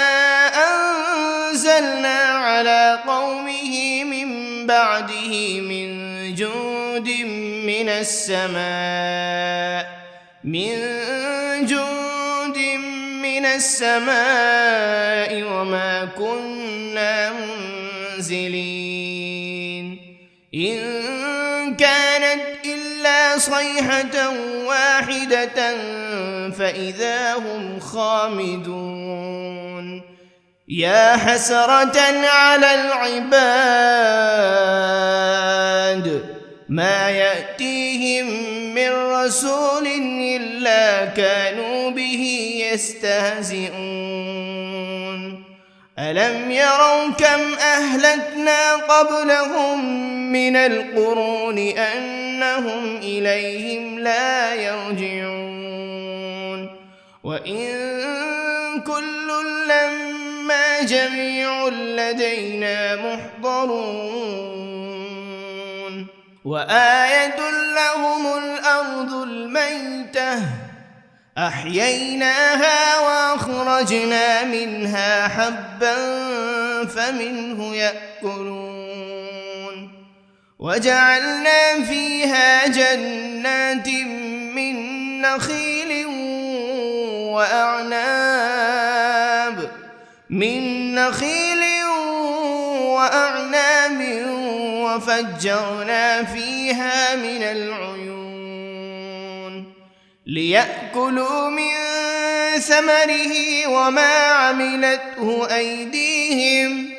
أنزلنا على قومه من بعده من جند من السماء وما كنا منزلين إن كانت إلا صيحة واحدة فإذا هم خامدون يا حسرة على العباد ما يأتيهم من رسول إلا كانوا به يستهزئون ألم يروا كم أهلكنا قبلهم من القرون أنهم إليهم لا يرجعون وإن كل لما جميع لدينا محضرون وآية لهم الأرض الميتة أحييناها وأخرجنا منها حبا فمنه يأكلون وجعلنا فيها جنات من نخيل وأعناب وفجرنا فيها من العيون ليأكلوا من ثمره وما عملته أيديهم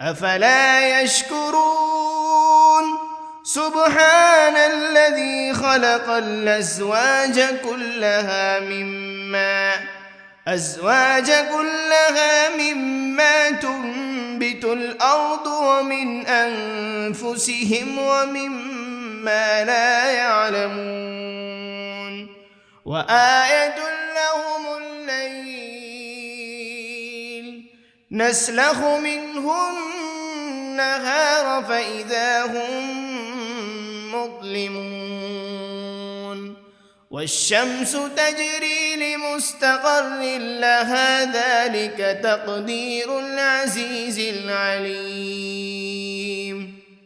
أفلا يشكرون سبحان الذي خلق الأزواج كلها مما تنبت الأرض ومن أنفسهم ومما لا يعلمون وآية لهم الليل نسلخ منه النهار فإذا هم مظلمون والشمس تجري لمستقر لها ذلك تقدير العزيز العليم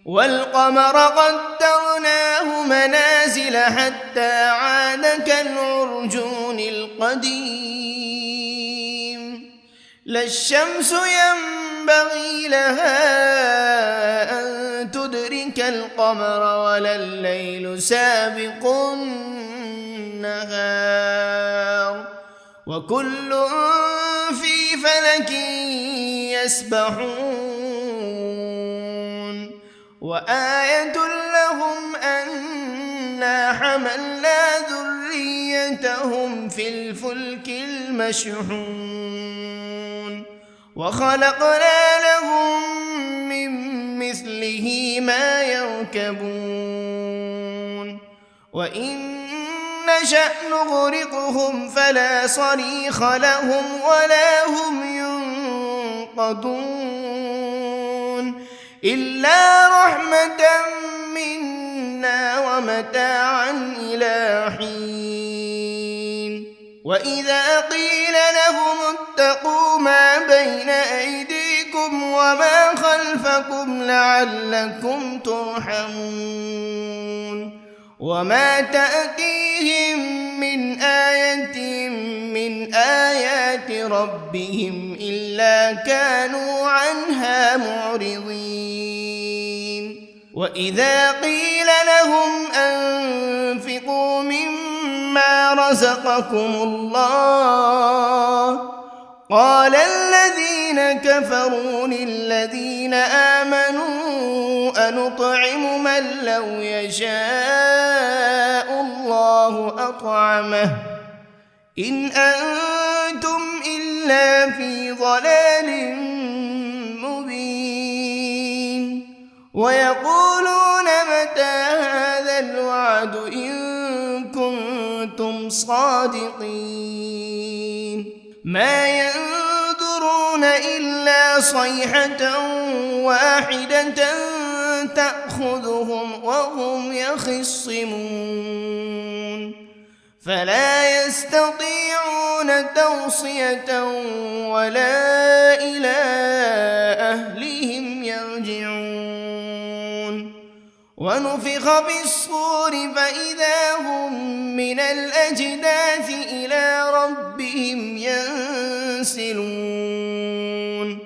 والقمر قدرناه منازل حتى عاد كالعرجون القديم لا الشمس ينبغي لها أن تدرك القمر ولا الليل سابق النهار وكل في فلك يسبحون وآية لهم أنا حملنا ذريتهم في الفلك المشحون وخلقنا لهم من مثله ما يركبون وإن نشأ نغرقهم فلا صريخ لهم ولا هم ينقذون إلا رحمة منا ومتاعا إلى حين وإذا قيل لهم اتقوا ما بين أيديكم وما خلفكم لعلكم ترحمون وما تأتيهم من آية من آيات ربهم إلا كانوا عنها معرضين وإذا قيل لهم أنفقوا مما رزقكم الله قال الذين كفروا للذين آمنوا أنطعم من لو يشاء الله أطعمه إن أنتم إلا في ضلال مبين ويقولون متى هذا الوعد إن كنتم صادقين ما ينظرون إلا صيحة واحدة تأخذهم وهم يخصمون فلا يستطيعون توصية ولا إلى أهلهم يرجعون ونفخ بالصور فإذا هم من الأجداث إلى ربهم ينسلون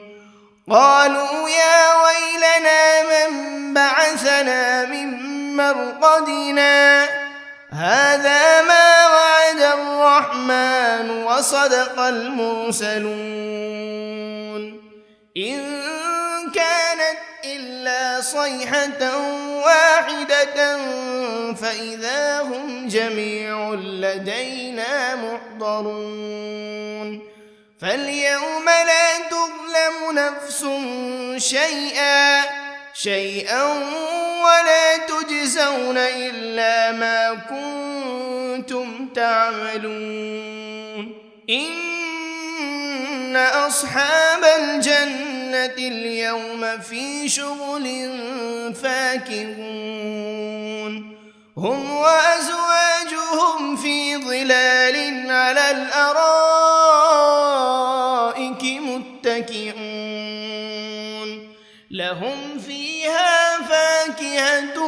قالوا يا ويلنا من بعثنا من مرقدنا هذا ما وعد الرحمن وصدق المرسلون إن كانت إلا صيحة واحدة فإذا هم جميع لدينا محضرون فاليوم لا تظلم نفس شيئا ولا تجزون إلا ما كنتم تعملون إن أصحاب الجنة اليوم في شغل فاكهون هم وأزواجهم في ظلال على الأرائك متكئون لهم فيها فاكهة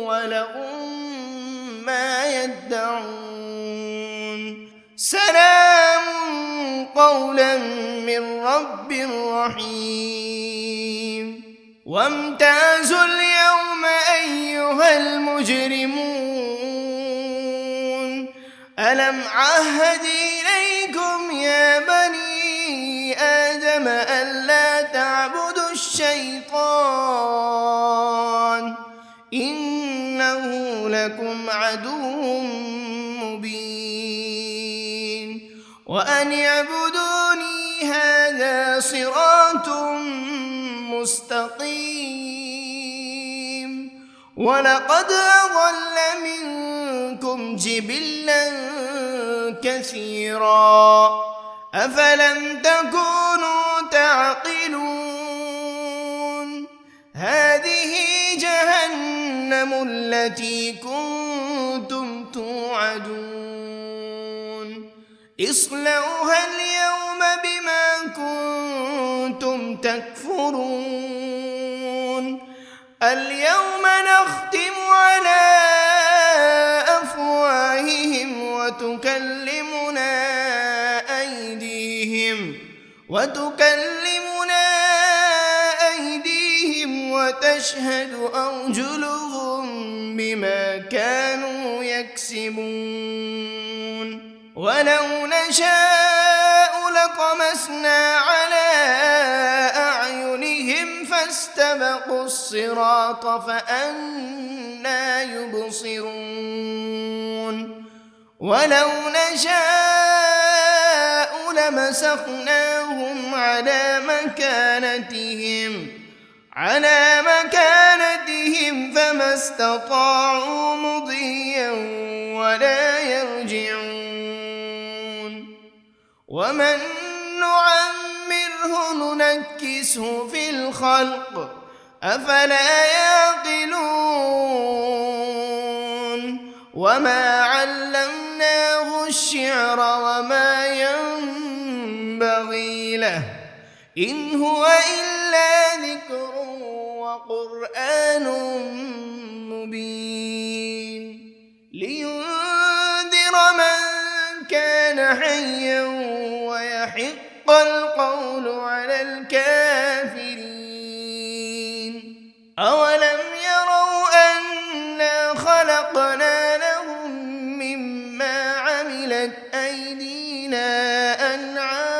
ولهم ما يدعون سلام قولا من رب رحيم وامتازوا اليوم أيها المجرمون ألم عهد إليكم يا بني آدم ألا تعبدوا الشيطان إنه لكم عدو مبين وأن اعبدوني هذا صراط مستقيم ولقد أضل منكم جبلا كثيرا أفلم تكونوا تعقلون هذه جهنم التي كنتم توعدون اصلوها اليوم بما كنتم تكفرون اليوم نختم على أفواههم وتكلمنا أيديهم وتشهد أرجلهم بما كانوا يكسبون ولو نشاء لطمسنا على أعينهم فاستبقوا الصراط فأنى يبصرون ولو نشاء لمسخناهم على مكانتهم فما استطاعوا مضيا ولا يرجعون ومن نعمره ننكسه في الخلق أفلا يعقلون وما علمناه الشعر وما ينبغي له إن هو إلا ذكر وقرآن مبين لينذر من كان حيا ويحق القول على الكافرين أولم يروا أنا خلقنا لهم مما عملت أيدينا أنعاما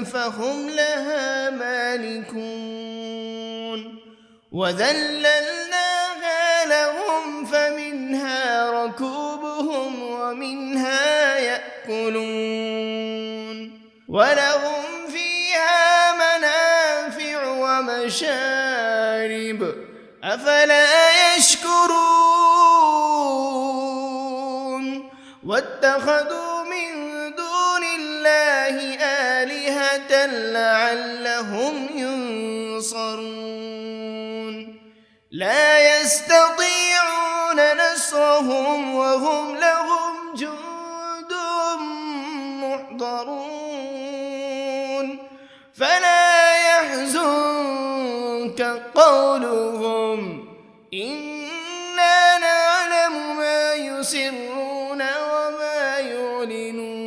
فهم لها مالكون وذللناها لهم فمنها ركوبهم ومنها يأكلون ولهم فيها منافع ومشارب أفلا يشكرون واتخذوا من دون الله آلهة لعلهم ينصرون لا يستطيعون نصرهم وهم لهم جند محضرون فلا يحزنك قولهم إنا نعلم ما يسرون وما يعلنون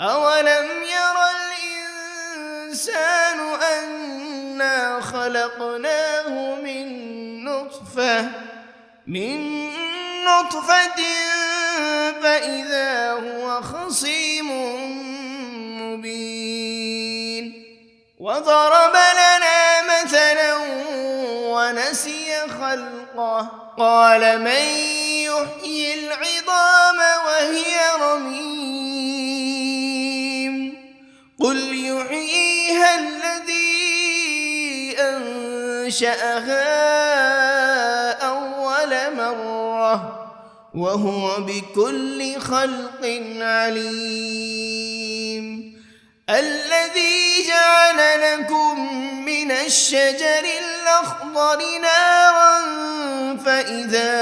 أولم ير الإنسان أنا خلقناه من نطفة فإذا هو خصيم مبين وضرب لنا مثلا ونسي خلقه قال من يحيي العظام وهي رميم قل يحييها الذي أنشأها أول مرة وهو بكل خلق عليم الذي جعل لكم من الشجر الأخضر نارا فإذا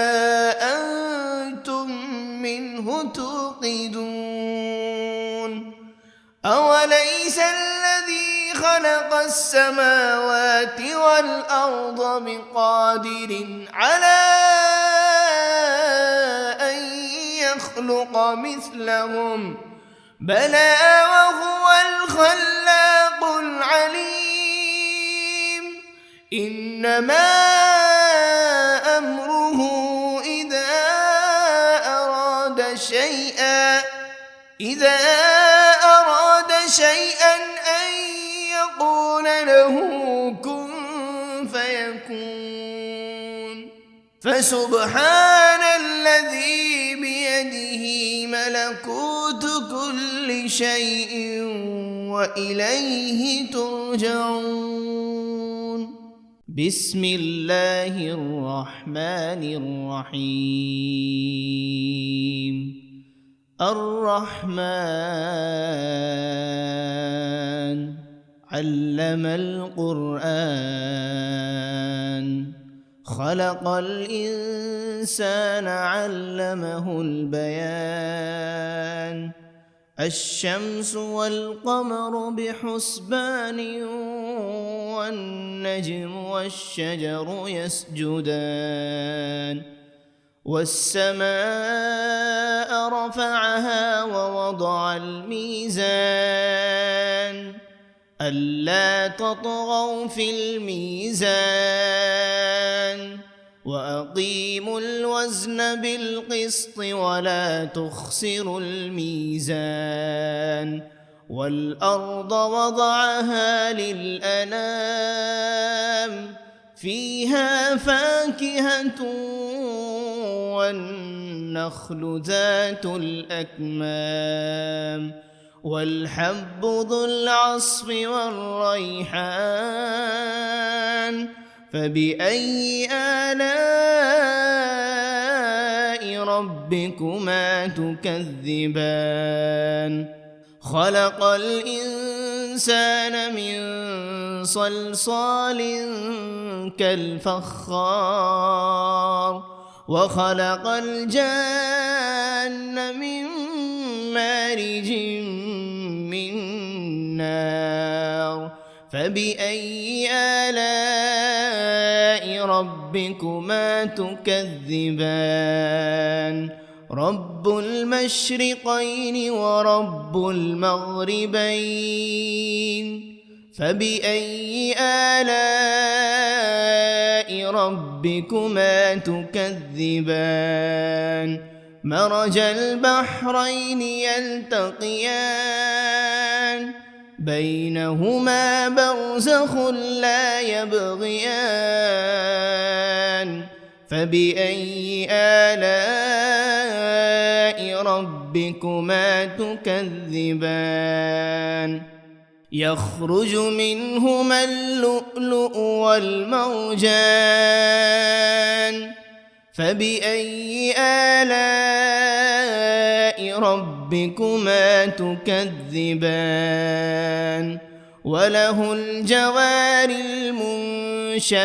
أنتم منه توقدون أوليس الذي خلق السماوات والأرض بقادر على أن يخلق مثلهم بلى وهو الخلاق العليم إنما أمره إذا أراد شيئا أن يقول له كن فيكون فسبحان الذي بيده ملكوت كل شيء وإليه ترجعون بسم الله الرحمن الرحيم الرحمن علم القرآن خلق الإنسان علمه البيان الشمس والقمر بحسبان والنجم والشجر يسجدان والسماء رفعها ووضع الميزان ألا تطغوا في الميزان وأقيموا الوزن بالقسط ولا تخسروا الميزان والأرض وضعها للأنام فيها فاكهة والنخل ذات الأكمام والحب ذو العصف والريحان فبأي آلاء ربكما تكذبان خلق الإنسان من صلصال كالفخار وخلق الجان من مارج من نار فبأي آلاء ربكما تكذبان رب المشرقين ورب المغربين فبأي آلاء ربكما تكذبان مرج البحرين يلتقيان بينهما برزخ لا يبغيان فبأي آلاء ربكما تكذبان يخرج منهما اللؤلؤ والمرجان فبأي آلاء ربكما تكذبان وله الجوار المنشآت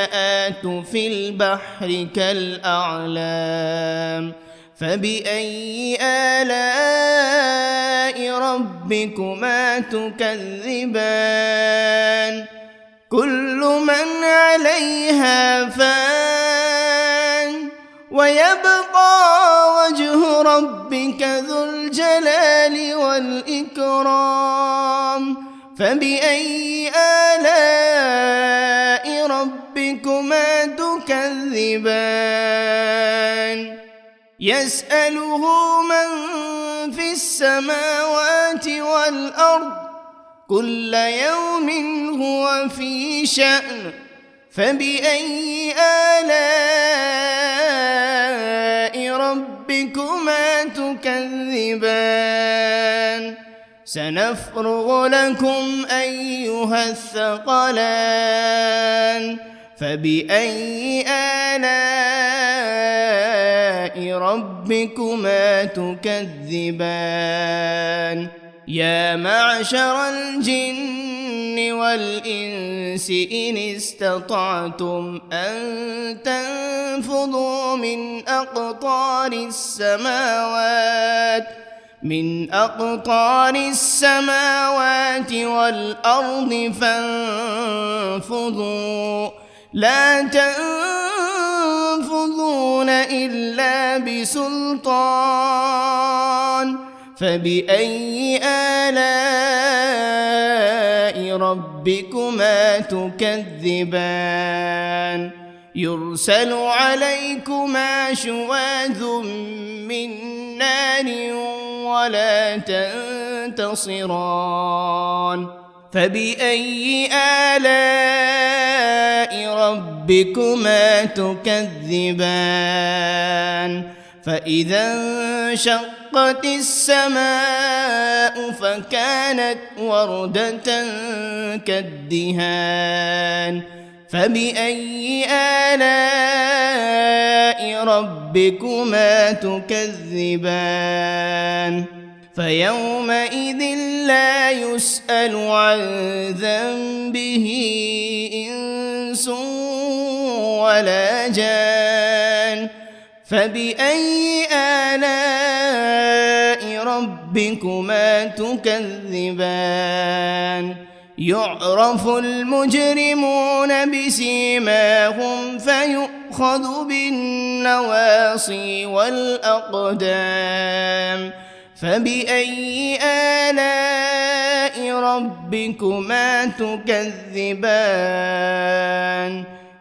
في البحر كالأعلام فبأي آلاء ربكما تكذبان كل من عليها فان ويبقى وجه ربك ذو الجلال والإكرام فبأي آلاء ربكما تكذبان يسأله من في السماوات والأرض كل يوم هو في شأن فبأي آلاء ربكما تكذبان سنفرغ لكم أيها الثقلان فبأي آلاء ربكما تكذبان يا معشر الجن والإنس إن استطعتم أن تنفذوا من أقطار السماوات والأرض فانفذوا لا تنفذون إلا بسلطان فبأي آلاء ربكما تكذبان يرسل عليكما شواذ من نار ولا تنتصران فبأي آلاء ربكما تكذبان فإذا انشقت السماء فكانت وردة كالدهان فبأي آلاء ربكما تكذبان فيومئذ لا يسأل عن ذنبه إنس ولا جان فبأي آلاء ربكما تكذبان يعرف المجرمون بسيماهم فيؤخذ بالنواصي والأقدام فبأي آلاء ربكما تكذبان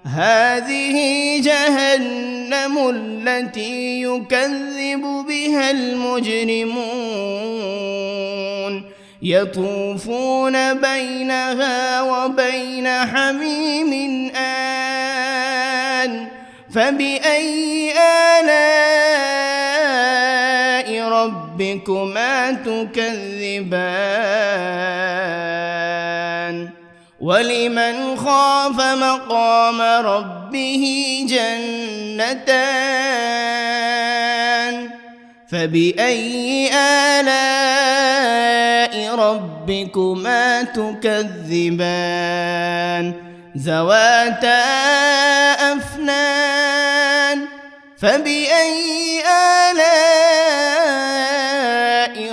هذه جهنم التي يكذب بها المجرمون يطوفون بينها وبين حميم آن فبأي آلاء ربكما تكذبان ولمن خاف مقام ربه جنتان فبأي آلاء ربكما تكذبان ذواتا أفنان فبأي آلاء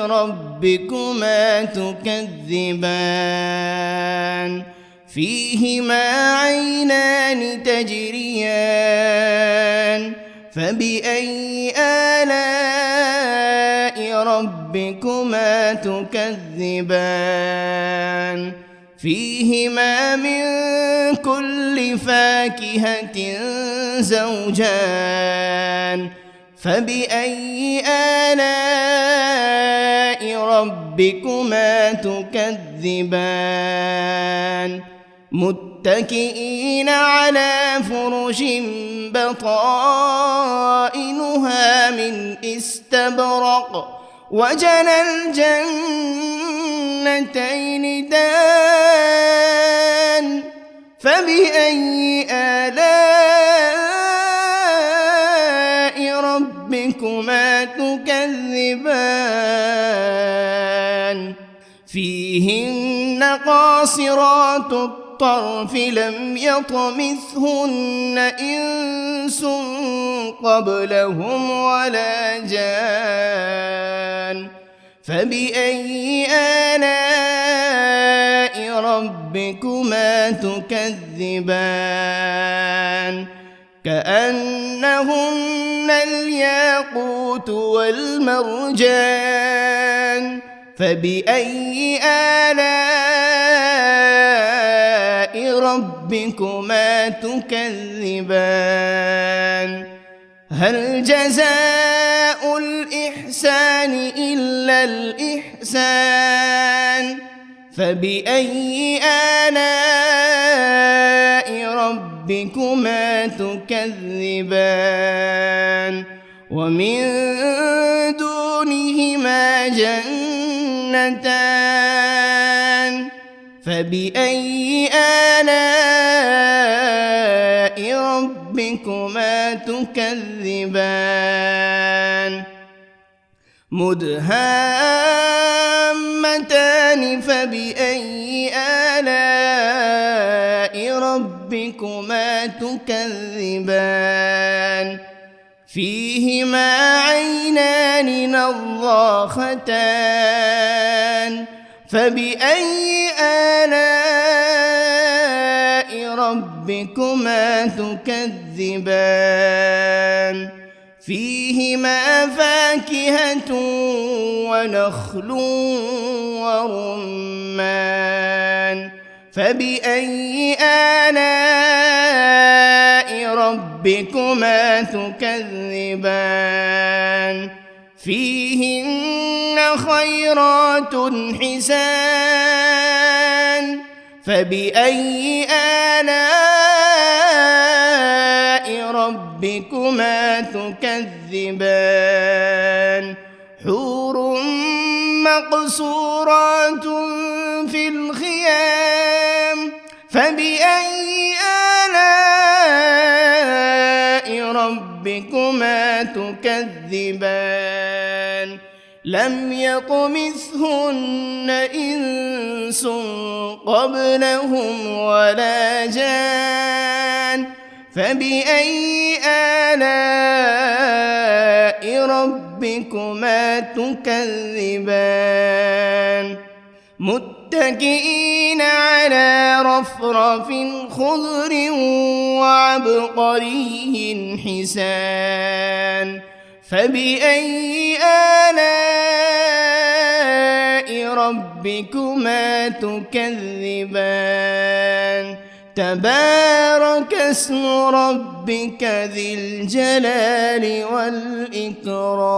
ربكما تكذبان فيهما عينان تجريان فبأي آلاء ربكما تكذبان فيهما من كل فاكهة زوجان فبأي آلاء ربكما تكذبان متكئين على فرش بطائنها من استبرق وجنى الجنتين دان فبأي آلاء ربكما تكذبان فيهن قاصرات الطرف لم يطمثهن إنس قبلهم ولا جان فبأي آلاء ربكما تكذبان كأنهن الياقوت والمرجان فبأي آلاء ربكما تكذبان هل جزاء الإحسان إلا الإحسان فبأي آلاء ربكما تكذبان ومن دونهما جنتان فبأي آلاء ربكما تكذبان مدهامتان فبأي آلاء ربكما تكذبان فيهما عينان نضاختان فبأي آلاء ربكما تكذبان فيهما فاكهة ونخل ورمان فبأي آلاء ربكما تكذبان فيهن خيرات حسان فبأي آلاء ربكما تكذبان حور مقصورات في الخيام فبأي آلاء ربكما تكذبان لم يطمثهن إنس قبلهم ولا جان فبأي آلاء ربكما تكذبان متكئين على رفرف خضر وعبقري حسان فبأي آلاء ربكما تكذبان تبارك اسم ربك ذي الجلال والإكرام.